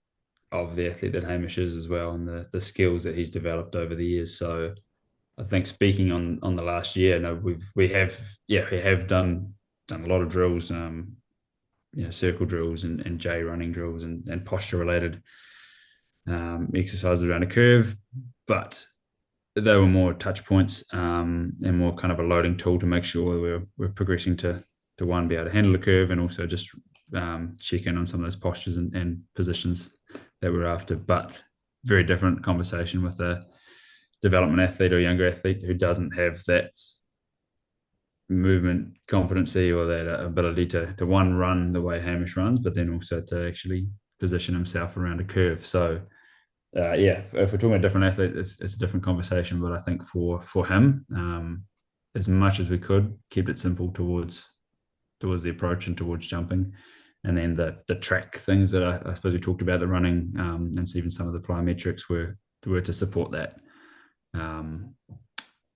of the athlete that Hamish is as well, and the skills that he's developed over the years. So I think speaking on the last year, no, we have done a lot of drills, circle drills and J running drills and posture related exercises around a curve, but they were more touch points and more kind of a loading tool to make sure we're progressing to one, be able to handle the curve, and also just check in on some of those postures and positions that we're after. But very different conversation with a development athlete or younger athlete who doesn't have that movement competency or that ability to one run the way Hamish runs, but then also to actually position himself around a curve. So yeah, if we're talking about different athlete, it's a different conversation. But I think for him, as much as we could, keep it simple towards the approach and towards jumping, and then the track things that I suppose we talked about, the running, and even some of the plyometrics were to support that, um,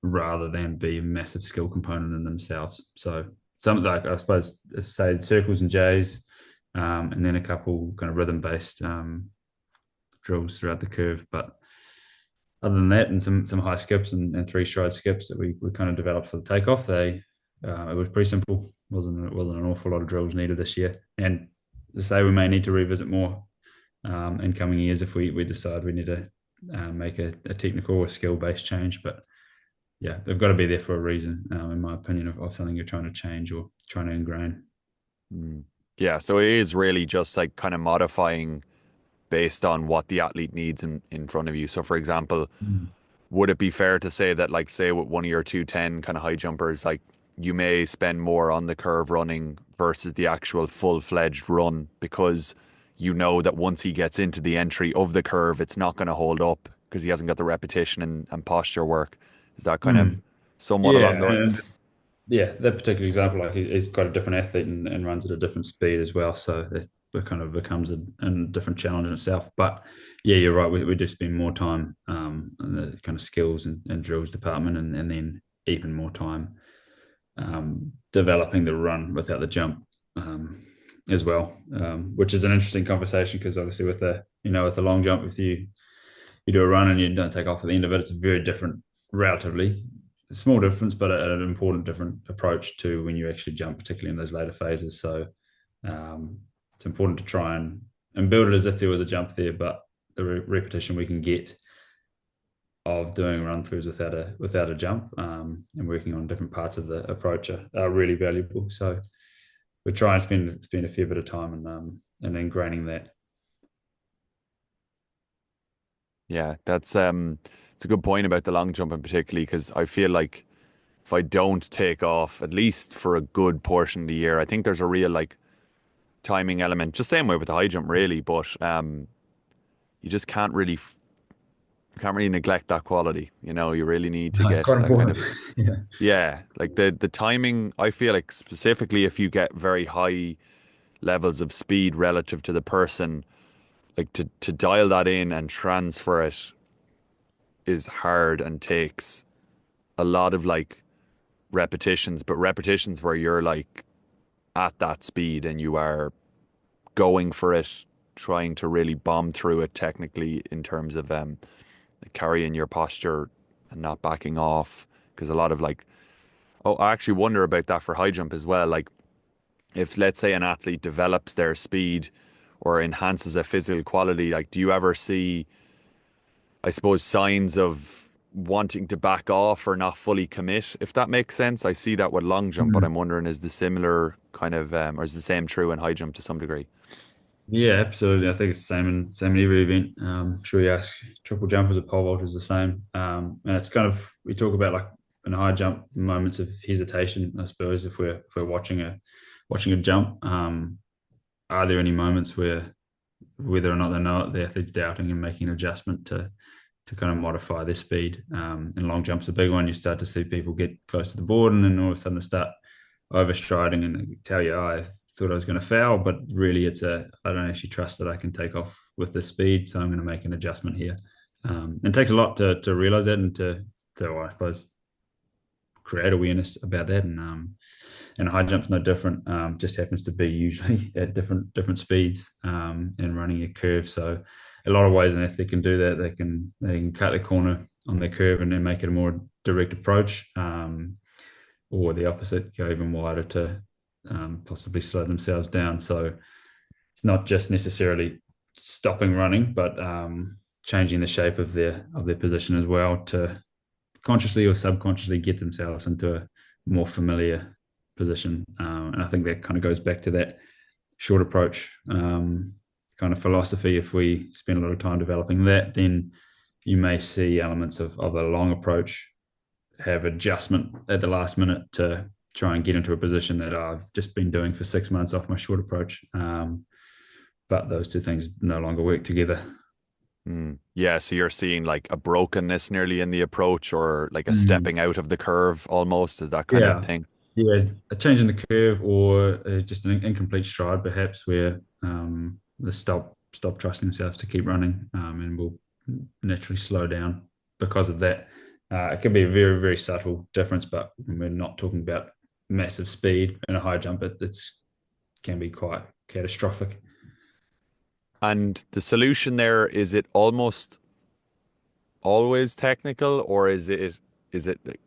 rather than be a massive skill component in themselves. So some like I suppose say circles and J's, and then a couple kind of rhythm based drills throughout the curve, but other than that, and some high skips and three stride skips that we kind of developed for the takeoff, it was pretty simple. Wasn't an awful lot of drills needed this year. And to say we may need to revisit more in coming years if we decide we need to make a technical or skill based change. But yeah, they've got to be there for a reason, in my opinion, of something you're trying to change or trying to ingrain. Mm. Yeah, so it is really just like kind of modifying based on what the athlete needs in front of you. So, for example, Mm. would it be fair to say that, like, say, with one of your 210 kind of high jumpers, like, you may spend more on the curve running versus the actual full-fledged run because you know that once he gets into the entry of the curve, it's not going to hold up because he hasn't got the repetition and posture work. Is that kind of Mm. somewhat Yeah, along the line? and yeah, that particular example, like he's got a different athlete and runs at a different speed as well, so it kind of becomes a different challenge in itself. But yeah, you're right. We do spend more time in the kind of skills and drills department, and then even more time developing the run without the jump as well, which is an interesting conversation because obviously with the long jump, if you do a run and you don't take off at the end of it, it's a very different, relatively a small difference, but an important different approach to when you actually jump, particularly in those later phases. So it's important to try and build it as if there was a jump there, but the repetition we can get of doing run throughs without a jump, and working on different parts of the approach are really valuable. So we try and spend a fair bit of time and ingraining that. Yeah, that's it's a good point about the long jump in particularly because I feel like if I don't take off at least for a good portion of the year, I think there's a real like timing element. Just same way with the high jump, really. But you just can't really neglect that quality. You really need to It's get quite that kind important. of Yeah. yeah, like the timing. I feel like specifically if you get very high levels of speed relative to the person, like to dial that in and transfer it is hard and takes a lot of like repetitions, but repetitions where you're like at that speed and you are going for it, trying to really bomb through it technically in terms of carrying your posture and not backing off. Because a lot of like, oh, I actually wonder about that for high jump as well. Like, if let's say an athlete develops their speed or enhances a physical quality, like, do you ever see, I suppose, signs of wanting to back off or not fully commit, if that makes sense? I see that with long jump, but Mm. I'm wondering is the similar kind of, or is the same true in high jump to some degree? Yeah, absolutely. I think it's the same in every event. Sure you ask triple jumpers or pole vaulters the same. And it's kind of we talk about like in high jump moments of hesitation, I suppose, if we're watching a jump. Are there any moments where whether or not they know it, the athlete's doubting and making an adjustment to kind of modify their speed? And long jump's a big one. You start to see people get close to the board and then all of a sudden they start overstriding and tell you, oh, I thought I was going to foul, but really I don't actually trust that I can take off with the speed, so I'm going to make an adjustment here. It takes a lot to realize that and to I suppose create awareness about that. And high jump's no different. Just happens to be usually at different speeds and running a curve. So a lot of ways an athlete can do that. They can cut the corner on their curve and then make it a more direct approach. Or the opposite, go even wider to possibly slow themselves down. So it's not just necessarily stopping running, but changing the shape of their position as well to consciously or subconsciously get themselves into a more familiar position. And I think that kind of goes back to that short approach kind of philosophy. If we spend a lot of time developing that, then you may see elements of a long approach have adjustment at the last minute to try and get into a position that I've just been doing for 6 months off my short approach. But those two things no longer work together. Mm. Yeah, so you're seeing like a brokenness nearly in the approach or like a Mm. stepping out of the curve almost, is that kind of Yeah, thing? yeah, a change in the curve or just an incomplete stride, perhaps, where the stop trusting themselves to keep running and will naturally slow down because of that. It can be a very, very subtle difference, but we're not talking about massive speed in a high jump. It's can be quite catastrophic. And the solution there, is it almost always technical or is it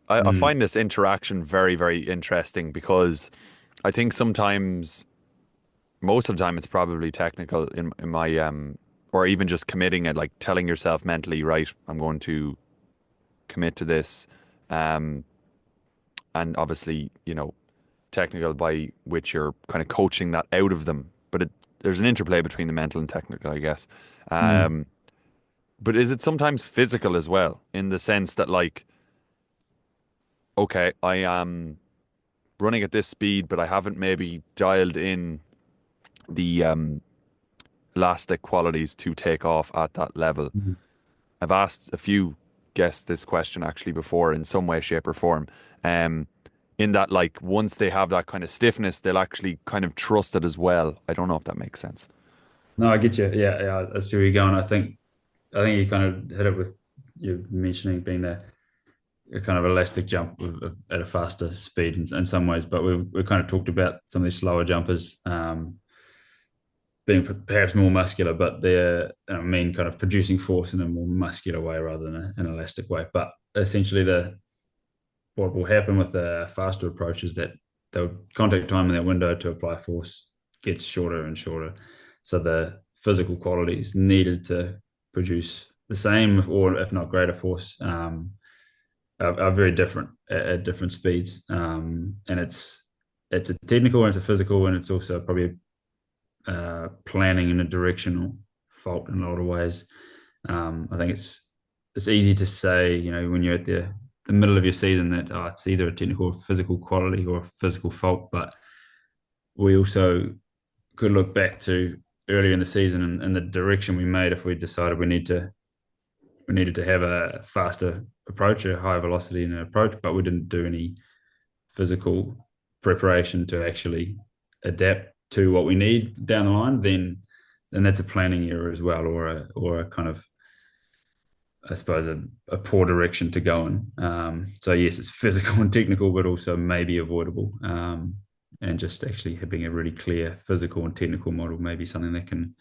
I Mm, find this interaction very, very interesting because I think sometimes most of the time it's probably technical in my or even just committing it, like telling yourself mentally, right, I'm going to commit to this. Um and obviously, technical by which you're kind of coaching that out of them. But there's an interplay between the mental and technical, I guess. mm, Um but is it sometimes physical as well, in the sense that like, okay, I am running at this speed, but I haven't maybe dialed in the elastic qualities to take off at that level. mm. I've asked a few guests this question actually before in some way, shape, or form. Um, in that, like, once they have that kind of stiffness, they'll actually kind of trust it as well. I don't know if that makes sense. No, I get you. Yeah, yeah, I see where you're going. I think you kind of hit it with you mentioning being a kind of elastic jump at a faster speed in some ways, but we've kind of talked about some of these slower jumpers being perhaps more muscular, but they're I mean kind of producing force in a more muscular way rather than an elastic way. But essentially, the what will happen with the faster approach is that the contact time in that window to apply force gets shorter and shorter. So the physical qualities needed to produce the same or if not greater force are very different at different speeds. And it's a technical and it's a physical and it's also probably planning and a directional fault in a lot of ways. I think it's easy to say, when you're at the middle of your season that it's either a technical or physical quality or a physical fault, but we also could look back to earlier in the season and the direction we made if we decided we needed to have a faster approach, a higher velocity in an approach, but we didn't do any physical preparation to actually adapt to what we need down the line, then that's a planning error as well, or a kind of I suppose, a poor direction to go in. So yes, it's physical and technical, but also maybe avoidable. And just actually having a really clear physical and technical model may be something that can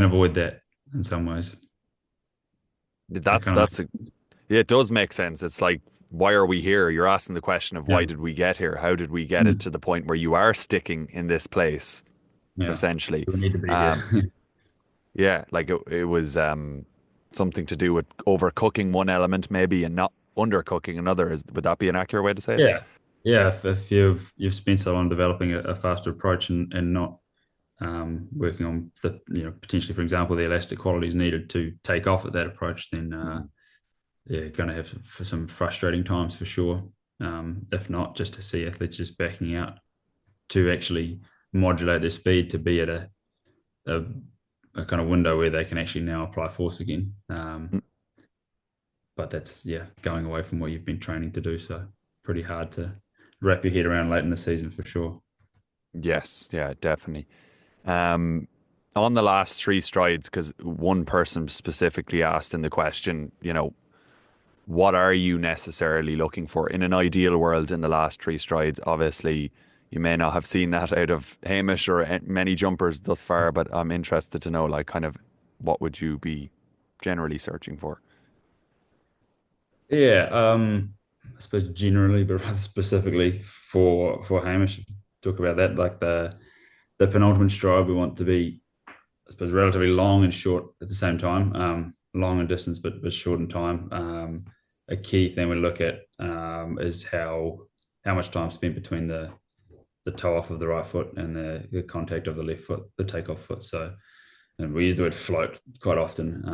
avoid that in some ways. That That's kind of that's a Yeah, it does make sense. It's like, why are we here? You're asking the question of yeah, why did we get here? How did we get it mm, to the point where you are sticking in this place, yeah. essentially? We need to be here. Um, yeah, like it was something to do with overcooking one element maybe and not undercooking another. Would that be an accurate way to say it? Yeah, yeah. If you've spent so long developing a faster approach and not working on the potentially, for example, the elastic qualities needed to take off at that approach, then Mm. yeah, going to have for some frustrating times for sure. If not, just to see athletes just backing out to actually modulate their speed to be at a, a kind of window where they can actually now apply force again. But that's yeah, going away from what you've been training to do. So pretty hard to wrap your head around late in the season for sure. Yes, yeah, definitely. Um, on the last three strides, because one person specifically asked in the question, what are you necessarily looking for in an ideal world in the last three strides? Obviously, you may not have seen that out of Hamish or many jumpers thus far, but I'm interested to know, like, kind of what would you be generally searching for? Yeah, I suppose generally, but rather specifically for Hamish, talk about that like the penultimate stride we want to be, I suppose, relatively long and short at the same time. Long in distance, but short in time. A key thing we look at is how much time spent between the toe off of the right foot and the contact of the left foot, the takeoff foot. So, and we use the word float quite often.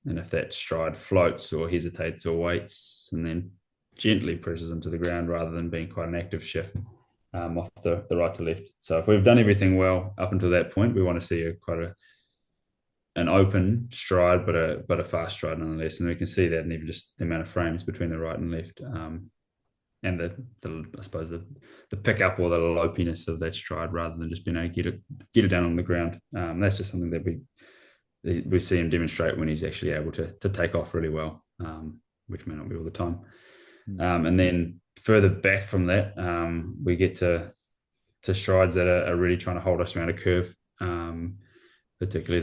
And if that stride floats or hesitates or waits and then gently presses into the ground rather than being quite an active shift off the right to left. So if we've done everything well up until that point, we want to see quite an open stride, but a fast stride nonetheless. And we can see that in even just the amount of frames between the right and left. And the I suppose the pickup or the lopiness of that stride rather than just being able to get it down on the ground. That's just something that we see him demonstrate when he's actually able to take off really well, which may not be all the time. Mm. And then further back from that, we get to strides that are really trying to hold us around a curve, particularly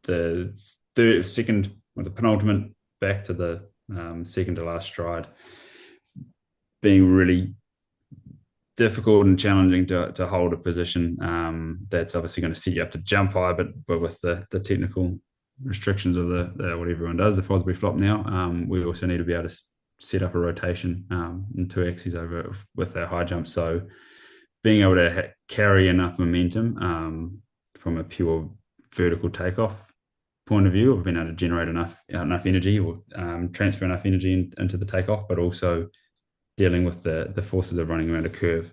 the second or the penultimate back to the second to last stride being really difficult and challenging to hold a position. That's obviously going to set you up to jump high, but with the technical restrictions of the what everyone does, the Fosbury flop now, we also need to be able to set up a rotation in two axes over with our high jump. So being able to carry enough momentum from a pure vertical takeoff point of view of being able to generate enough energy or transfer enough energy into the takeoff, but also dealing with the forces of running around a curve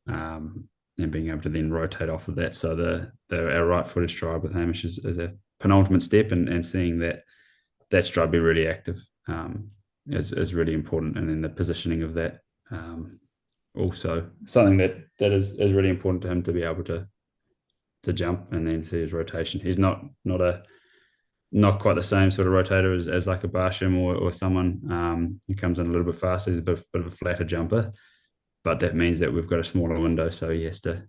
and being able to then rotate off of that. So our right footed stride with Hamish is a penultimate step, and seeing that stride be really active is really important. And then the positioning of that also something that is really important to him to be able to jump and then see his rotation. He's not quite the same sort of rotator as like a Barsham or someone who comes in a little bit faster. He's a bit of a flatter jumper, but that means that we've got a smaller window, so he has to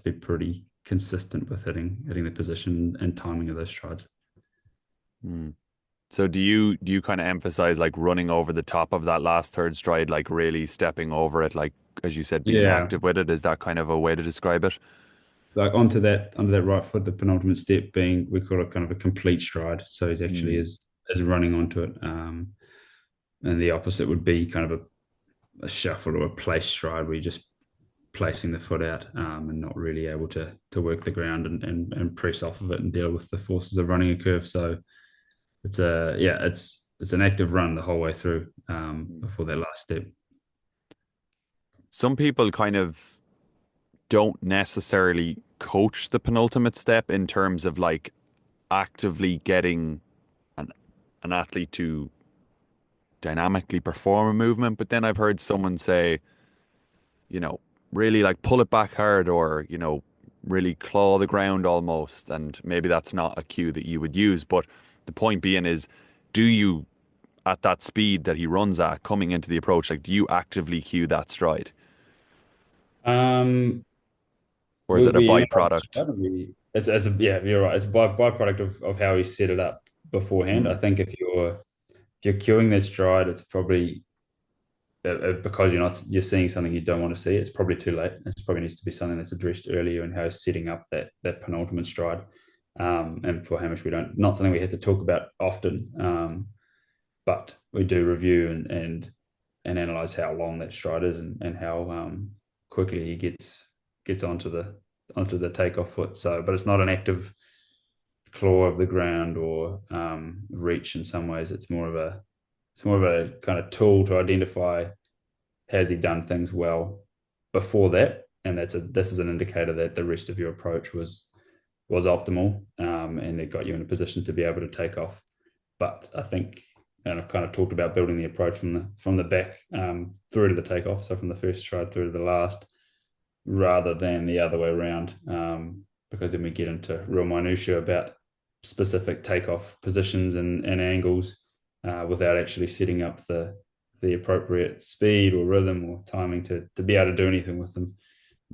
be pretty consistent with hitting the position and timing of those strides. Mm. So do you kind of emphasize like running over the top of that last third stride, like really stepping over it, like as you said, being Yeah, active with it? Is that kind of a way to describe it? like onto that right foot, the penultimate step being we call it kind of a complete stride. So he's actually Mm. is running onto it, and the opposite would be kind of a shuffle or a place stride where you're just placing the foot out and not really able to work the ground and press off of it and deal with the forces of running a curve. So it's an active run the whole way through before that last step. Some people kind of don't necessarily coach the penultimate step in terms of like actively getting an an athlete to dynamically perform a movement, but then I've heard someone say, you know, really like pull it back hard or, really claw the ground almost. And maybe that's not a cue that you would use. But the point being is do you, at that speed that he runs at coming into the approach, like do you actively cue that stride? Um, Or is it a we analyze the byproduct? stride, and yeah, you're right. It's a byproduct of how he set it up beforehand. I Mm, think if you're queuing that stride, it's probably because you're seeing something you don't want to see. It's probably too late. It probably needs to be something that's addressed earlier in how setting up that penultimate stride. And for Hamish, we don't not something we have to talk about often, but we do review and analyze how long that stride is and how quickly he gets onto the takeoff foot. So, but it's not an active claw of the ground or reach in some ways. It's more of a kind of tool to identify has he done things well before that, and this is an indicator that the rest of your approach was optimal, and it got you in a position to be able to take off. But I think, and I've kind of talked about building the approach from the back through to the takeoff, so from the first stride through to the last, rather than the other way around, because then we get into real minutiae about specific takeoff positions and angles without actually setting up the appropriate speed or rhythm or timing to be able to do anything with them.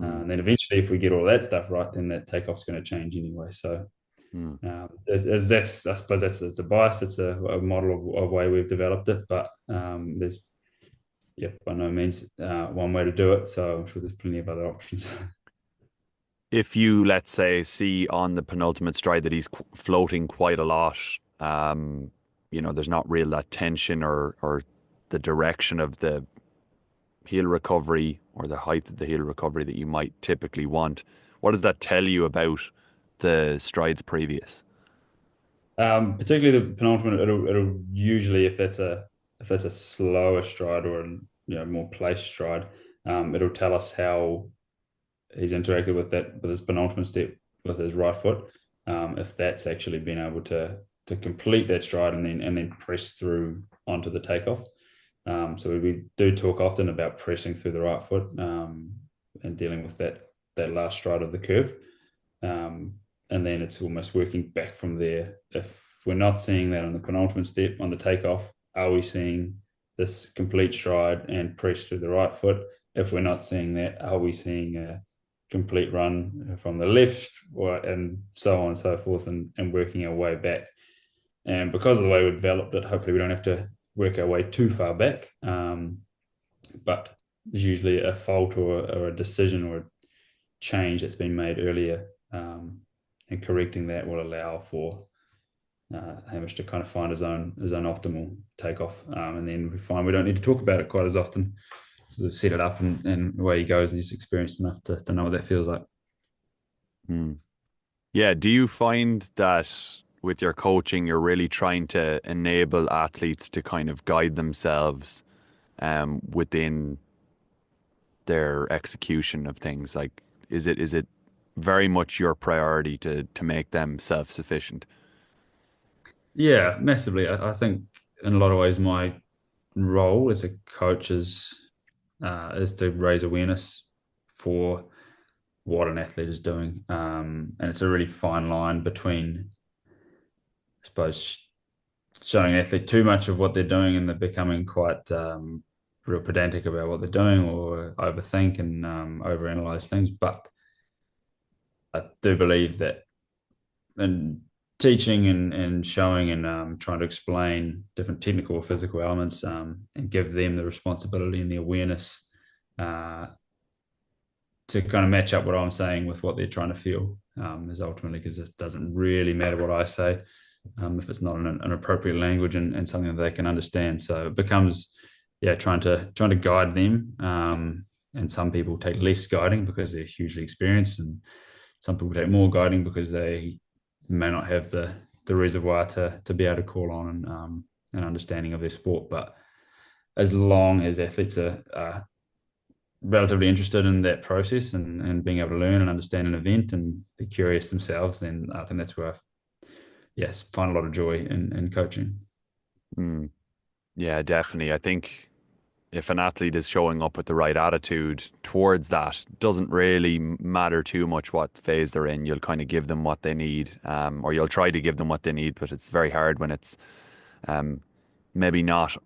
mm, And then eventually, if we get all that stuff right, then that takeoff's going to change anyway. So mm. that's I suppose that's it's a bias. It's a model of way we've developed it, but there's by no means one way to do it. So I'm sure there's plenty of other options. If you, let's say, see on the penultimate stride that he's floating quite a lot, there's not real that tension or the direction of the heel recovery or the height of the heel recovery that you might typically want. What does that tell you about the strides previous? Particularly the penultimate, it'll usually if that's a slower stride or more place stride, it'll tell us how he's interacted with his penultimate step with his right foot. If that's actually been able to complete that stride and then press through onto the takeoff. So we do talk often about pressing through the right foot and dealing with that last stride of the curve. Um, and then it's almost working back from there. If we're not seeing that on the penultimate step on the takeoff, are we seeing this complete stride and press through the right foot? If we're not seeing that, are we seeing a complete run from the left and so on and so forth and working our way back? And because of the way we've developed it, hopefully we don't have to work our way too far back. But there's usually a fault or a decision or a change that's been made earlier, and correcting that will allow for Hamish to kind of find his own optimal takeoff, and then we find we don't need to talk about it quite as often. So we've set it up and away he goes, and he's experienced enough to know what that feels like. Hmm. Yeah, do you find that with your coaching, you're really trying to enable athletes to kind of guide themselves within their execution of things? Like, is it very much your priority to make them self-sufficient? Yeah, massively. I think in a lot of ways my role as a coach is to raise awareness for what an athlete is doing, and it's a really fine line between, I suppose, showing an athlete too much of what they're doing and they're becoming quite real pedantic about what they're doing or overthink and overanalyze things. But I do believe that in teaching and showing and trying to explain different technical or physical elements and give them the responsibility and the awareness uh, to kind of match up what I'm saying with what they're trying to feel is ultimately because it doesn't really matter what I say if it's not an appropriate language and something that they can understand. So it becomes, yeah, trying to guide them. And some people take less guiding because they're hugely experienced, and some people take more guiding because they may not have the reservoir to be able to call on an understanding of their sport. But as long as athletes are relatively interested in that process and being able to learn and understand an event and be curious themselves, then I think that's where I, yes, find a lot of joy in coaching. Mm. Yeah, definitely. I think if an athlete is showing up with the right attitude towards that, doesn't really matter too much what phase they're in. You'll kind of give them what they need, or you'll try to give them what they need, but it's very hard when it's maybe not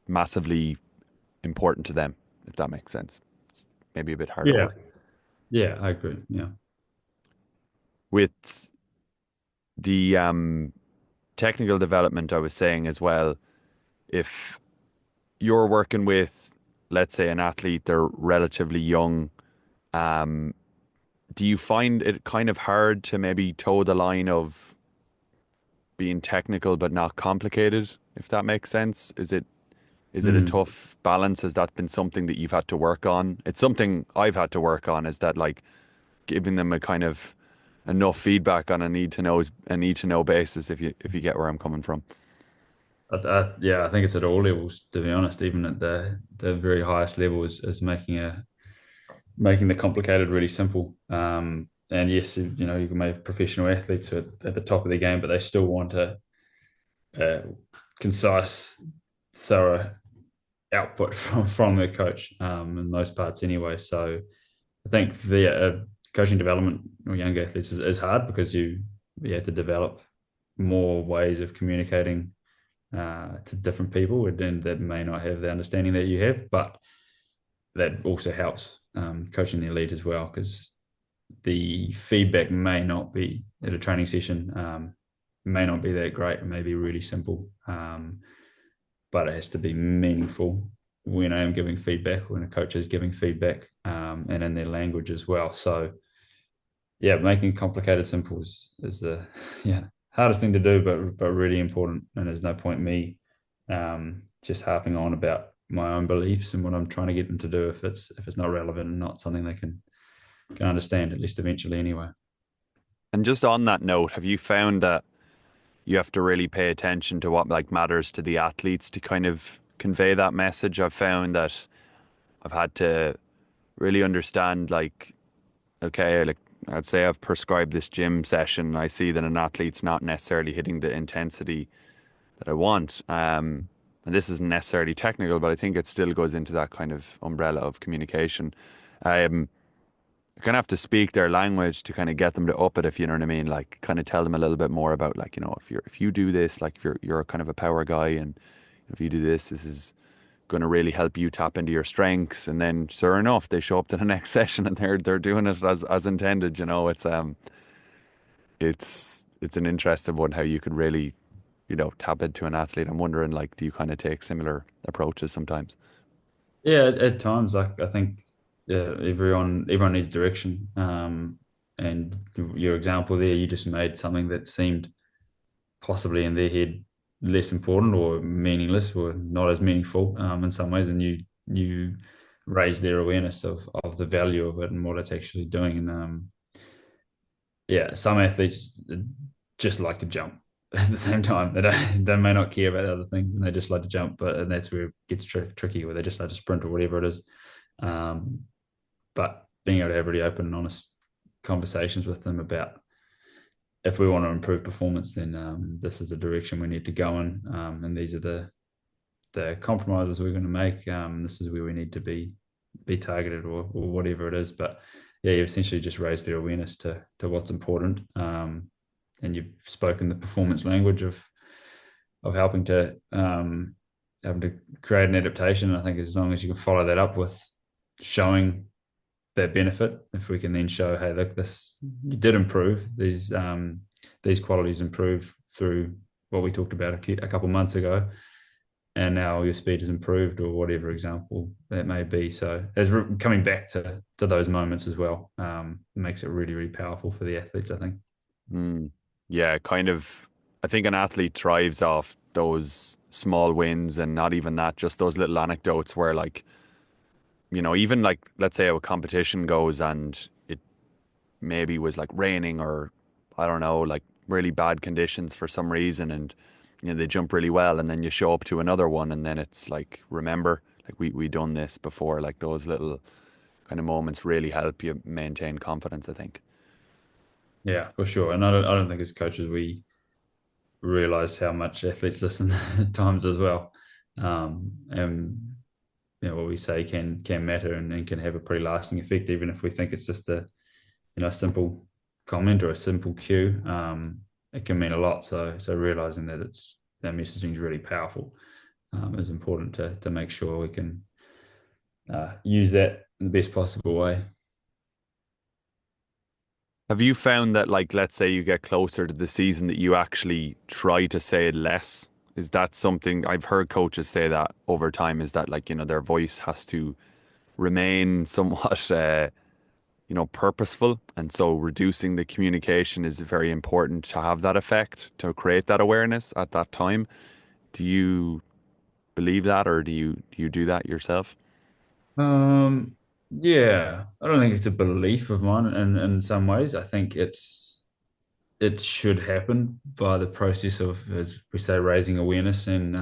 massively important to them, if that makes sense. It's maybe a bit harder Yeah. work. Yeah, I agree. Yeah. With the technical development, I was saying as well, if you're working with, let's say, an athlete, they're relatively young, um, do you find it kind of hard to maybe toe the line of being technical but not complicated, if that makes sense? Is it a Mm. tough balance? Has that been something that you've had to work on? It's something I've had to work on, is that like giving them a kind of enough feedback on a need to know basis, if you get where I'm coming from. Yeah, I think it's at all levels, to be honest. Even at the very highest level is making the complicated really simple. And yes, you know, you can make professional athletes at the top of their game, but they still want a concise, thorough output from their coach, in most parts anyway. So I think the coaching development or young athletes is hard because you have to develop more ways of communicating to different people, and that may not have the understanding that you have, but that also helps coaching the elite as well because the feedback may not be at a training session, may not be that great, it may be really simple, but it has to be meaningful when I am giving feedback, when a coach is giving feedback, and in their language as well. So yeah, making complicated simple is the yeah hardest thing to do, but really important. And there's no point me just harping on about my own beliefs and what I'm trying to get them to do if it's not relevant and not something they can understand, at least eventually anyway. And just on that note, have you found that you have to really pay attention to what like matters to the athletes to kind of convey that message? I've found that I've had to really understand, like, okay, like I'd say I've prescribed this gym session. I see that an athlete's not necessarily hitting the intensity that I want. And this isn't necessarily technical, but I think it still goes into that kind of umbrella of communication. Um, you kind of have to speak their language to kind of get them to up it, if you know what I mean. Like, kind of tell them a little bit more about, like, if you do this, like if you're kind of a power guy, and if you do this, this is going to really help you tap into your strengths. And then, sure enough, they show up to the next session and they're doing it as intended. It's an interesting one how you could really tap into an athlete. I'm wondering, like, do you kind of take similar approaches sometimes? Yeah, at times, like I think yeah, everyone needs direction. And your example there, you just made something that seemed possibly in their head less important or meaningless or not as meaningful in some ways, and you raise their awareness of the value of it and what it's actually doing. And yeah, some athletes just like to jump at the same time. They may not care about other things and they just like to jump, but and that's where it gets tricky, where they just like to sprint or whatever it is. Um, but being able to have really open and honest conversations with them about if we want to improve performance, then this is the direction we need to go in, and these are the compromises we're going to make. This is where we need to be targeted or whatever it is. But yeah, you essentially just raise their awareness to what's important, and you've spoken the performance language of helping to create an adaptation. And I think as long as you can follow that up with showing that benefit, if we can then show, hey, look, this you did improve these qualities improve through what we talked about a couple months ago, and now your speed has improved or whatever example that may be. So as coming back to those moments as well, makes it really really powerful for the athletes, I think. Mm. Yeah, kind of. I think an athlete thrives off those small wins, and not even that, just those little anecdotes where, like, even like, let's say how a competition goes and it maybe was like raining, or I don't know, like really bad conditions for some reason, and they jump really well, and then you show up to another one and then it's like, remember, like we done this before. Like, those little kind of moments really help you maintain confidence, I think. Yeah, for sure. And I don't think as coaches we realize how much athletes listen at times as well. And what we say can matter and can have a pretty lasting effect, even if we think it's just a simple comment or a simple cue. it can mean a lot. So realizing that that messaging is really powerful is important to make sure we can use that in the best possible way. Have you found that, like, let's say you get closer to the season, that you actually try to say it less? Is that something I've heard coaches say that over time? Is that, like, their voice has to remain somewhat, purposeful, and so reducing the communication is very important to have that effect, to create that awareness at that time. Do you believe that, or do you do that yourself? Yeah, I don't think it's a belief of mine in some ways. I think it should happen via the process of, as we say, raising awareness and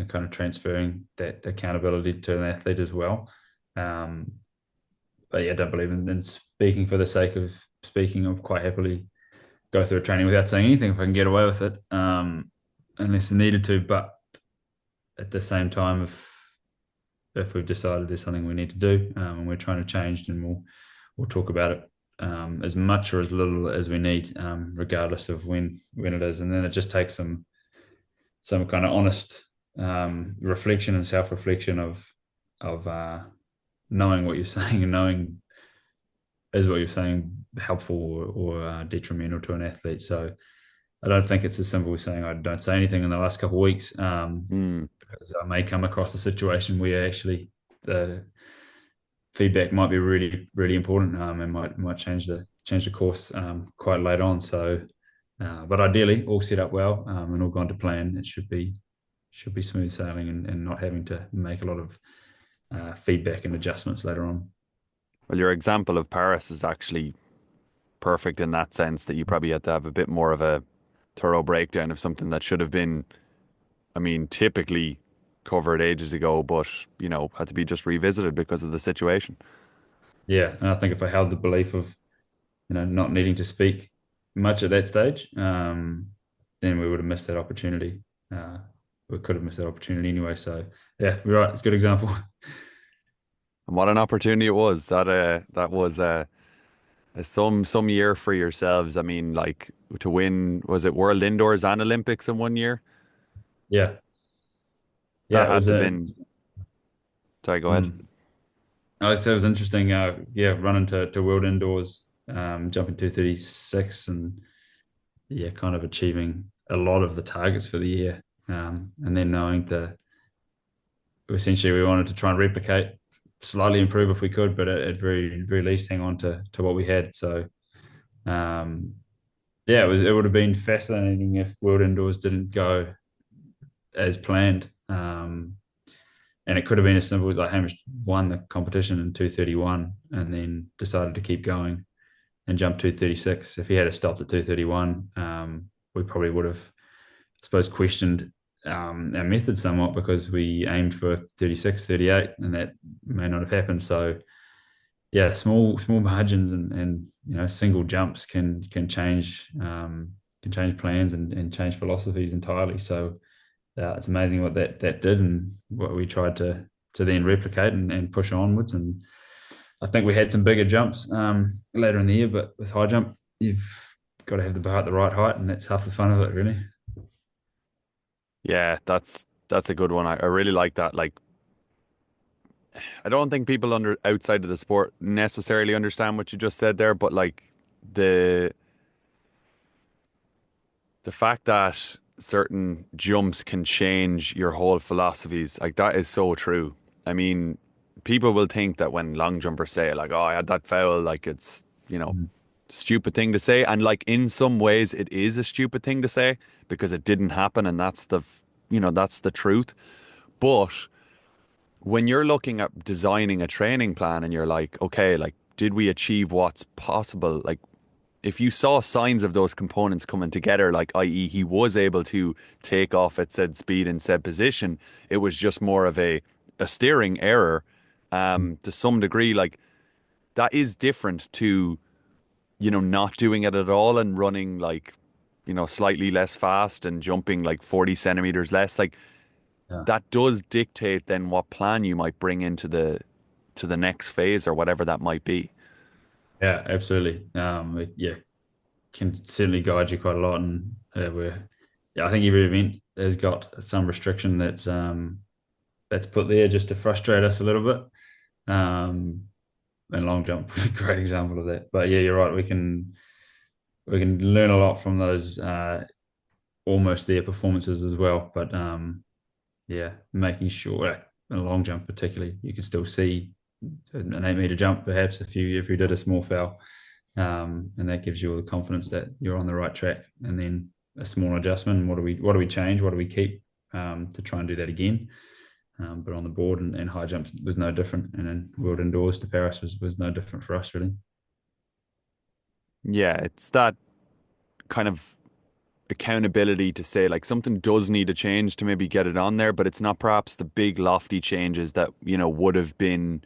kind of transferring that accountability to an athlete as well. Um, but yeah, I don't believe in speaking for the sake of speaking. I'll quite happily go through a training without saying anything if I can get away with it, unless I needed to. But at the same time, if we've decided there's something we need to do and we're trying to change, then we'll talk about it as much or as little as we need, regardless of when it is. And then it just takes some kind of honest reflection and self reflection of knowing what you're saying and knowing is what you're saying helpful or detrimental to an athlete. So I don't think it's as simple as saying I don't say anything in the last couple of weeks, Hmm. because I may come across a situation where actually the feedback might be really really important, and might change the course quite late on. So, but ideally, all set up well and all gone to plan, it should be smooth sailing and not having to make a lot of feedback and adjustments later on. Well, your example of Paris is actually perfect in that sense, that you probably had to have a bit more of a thorough breakdown of something that should have been, I mean, typically covered ages ago, but, had to be just revisited because of the situation. Yeah, and I think if I held the belief of not needing to speak much at that stage, then we would have missed that opportunity. Uh, we could have missed that opportunity anyway. So yeah, you're right. It's a good example. And what an opportunity it was. That was some year for yourselves. I mean, like, to win, was it World Indoors and Olympics in one year? Yeah, yeah. That It had was to a. been. Sorry, go ahead. Mm. I so it was interesting. Yeah, running to World Indoors, jumping 236, and yeah, kind of achieving a lot of the targets for the year, and then knowing that essentially we wanted to try and replicate, slightly improve if we could, but at very least hang on to what we had. So yeah, it would have been fascinating if World Indoors didn't go as planned. And it could have been as simple as like Hamish won the competition in 231 and then decided to keep going and jump 236. If he had stopped at 231, we probably would have, I suppose, questioned our method somewhat because we aimed for 36, 38, and that may not have happened. So yeah, small margins and single jumps can change plans and change philosophies entirely. So it's amazing what that did and what we tried to then replicate and push onwards. And I think we had some bigger jumps later in the year, but with high jump, you've got to have the bar at the right height, and that's half the fun of it, really. Yeah, that's a good one. I really like that. Like, I don't think people under outside of the sport necessarily understand what you just said there, but like the the fact that certain jumps can change your whole philosophies, like, that is so true. I mean, people will think that when long jumpers say like, "Oh, I had that foul," like it's, Mm. stupid thing to say, and like in some ways it is a stupid thing to say because it didn't happen, and that's the truth. But when you're looking at designing a training plan and you're like, okay, like, did we achieve what's possible? Like, if you saw signs of those components coming together, like, i.e., he was able to take off at said speed and said position, it was just more of a steering error, to some degree. Like, that is different to, not doing it at all and running like, slightly less fast and jumping like 40 centimeters less. Like, Yeah, that does dictate then what plan you might bring into the next phase or whatever that might be. yeah, absolutely. Yeah, can certainly guide you quite a lot. Where yeah, I think every event has got some restriction that's put there just to frustrate us a little bit. And long jump, great example of that. But yeah, you're right. We can learn a lot from those almost there performances as well. But yeah, making sure in a long jump particularly, you can still see an 8 meter jump perhaps if you did a small foul, and that gives you all the confidence that you're on the right track. And then a small adjustment. What do we change? What do we keep to try and do that again? But on the board and high jumps was no different, and then world indoors to Paris was no different for us really. Yeah, it's that kind of accountability to say like something does need a change to maybe get it on there, but it's not perhaps the big lofty changes that, would have been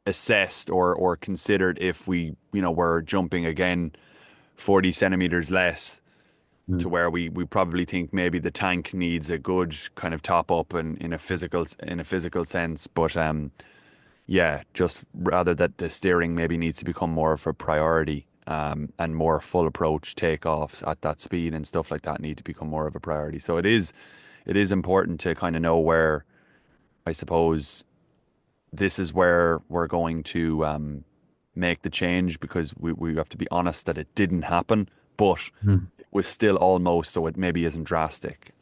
assessed or considered if we, were jumping again 40 centimeters less to Mm. where we probably think maybe the tank needs a good kind of top up in a physical sense. But yeah, just rather that the steering maybe needs to become more of a priority, and more full approach takeoffs at that speed and stuff like that need to become more of a priority. So it is important to kind of know where, I suppose, this is where we're going to make the change, because we have to be honest that it didn't happen, but Mm. it was still almost, so it maybe isn't drastic.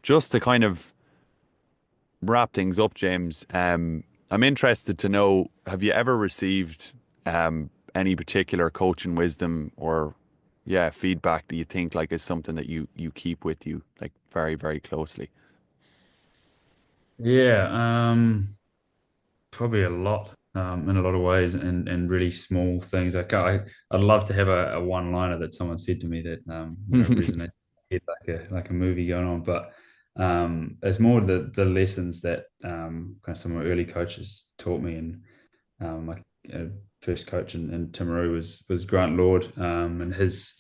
Just to kind of wrap things up, James, I'm interested to know, have you ever received any particular coaching wisdom or, yeah, feedback that you think like is something that you keep with you like very, very closely? Yeah, probably a lot in a lot of ways, and really small things. I'd love to have a one liner that someone said to me that resonates like a movie going on, but it's more the lessons that kind of some of my early coaches taught me. And my first coach in Timaru was Grant Lord, and his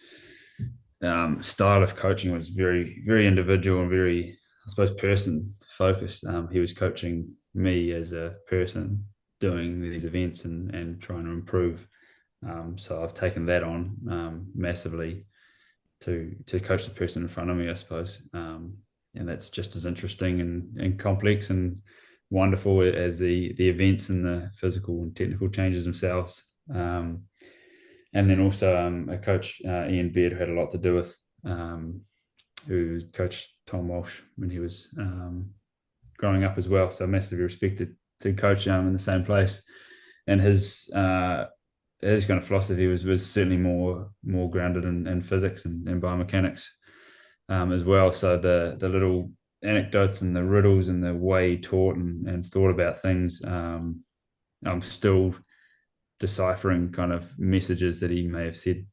style of coaching was very very individual and very, I suppose, person focused. He was coaching me as a person doing these events and trying to improve. So I've taken that on massively to coach the person in front of me, I suppose. And that's just as interesting and complex and wonderful as the events and the physical and technical changes themselves. And then also a coach, Ian Beard, who had a lot to do with, who coached Tom Walsh when he was growing up as well. So massively respected to coach in the same place. And his kind of philosophy was certainly more grounded in physics and biomechanics as well. So the little anecdotes and the riddles and the way he taught and thought about things, I'm still deciphering kind of messages that he may have said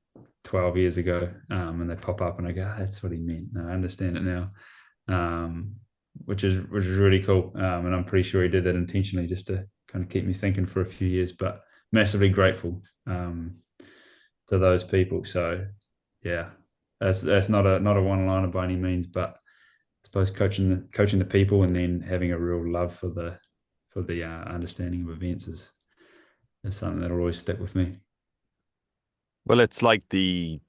12 years ago, and they pop up and I go, "Oh, that's what he meant. I understand it now." Which is really cool. And I'm pretty sure he did that intentionally just to kind of keep me thinking for a few years, but massively grateful to those people. So yeah, that's not a one liner by any means, but I suppose coaching the people and then having a real love for the understanding of events is something that'll always stick with me. Well, it's like the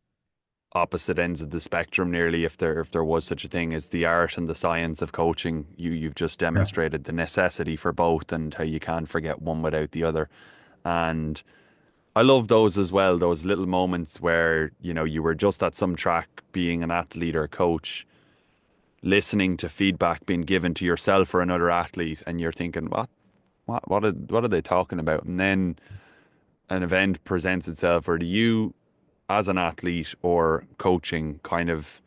opposite ends of the spectrum nearly, if there was such a thing as the art and the science of coaching. You've just Yeah. demonstrated the necessity for both and how you can't forget one without the other. And I love those as well, those little moments where, you were just at some track being an athlete or coach, listening to feedback being given to yourself or another athlete, and you're thinking, what are they talking about? And then an event presents itself, or do you, as an athlete or coaching, kind of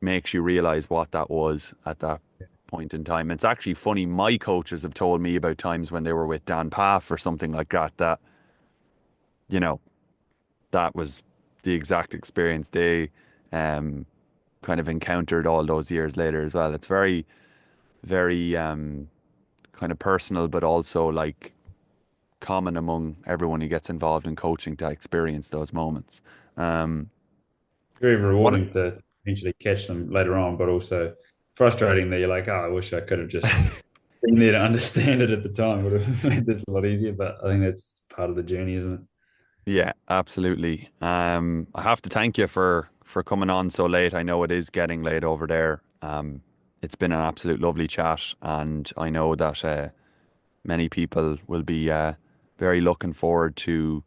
makes you realize what that was at that point in time. It's actually funny. My coaches have told me about times when they were with Dan Paff or something like that, you know, that was the exact experience they um, kind of encountered all those years later as well. It's very, very kind of personal, but also like common among everyone who gets involved in coaching to experience those moments. Um, Very what rewarding to eventually catch them later on, but also frustrating that you're like, oh, I wish I could have just been there to understand it at the time. Would have made this a lot easier. But I think that's part of the journey, isn't it? Yeah, absolutely. I have to thank you for coming on so late. I know it is getting late over there. It's been an absolute lovely chat, and I know that many people will be very looking forward to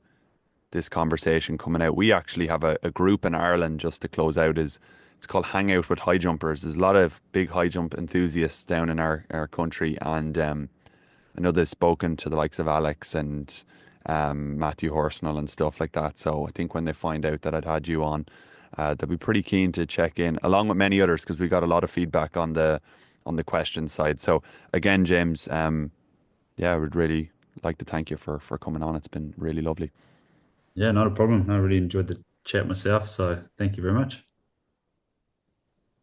this conversation coming out. We actually have a group in Ireland just to close out. Is It's called Hang Out with High Jumpers. There's a lot of big high jump enthusiasts down in our country, and I know they've spoken to the likes of Alex and Matthew Horsnell and stuff like that. So I think when they find out that I'd had you on, they'll be pretty keen to check in, along with many others, because we got a lot of feedback on the question side. So again, James, yeah, I would really like to thank you for coming on. It's been really lovely. Yeah, not a problem. I really enjoyed the chat myself. So thank you very much.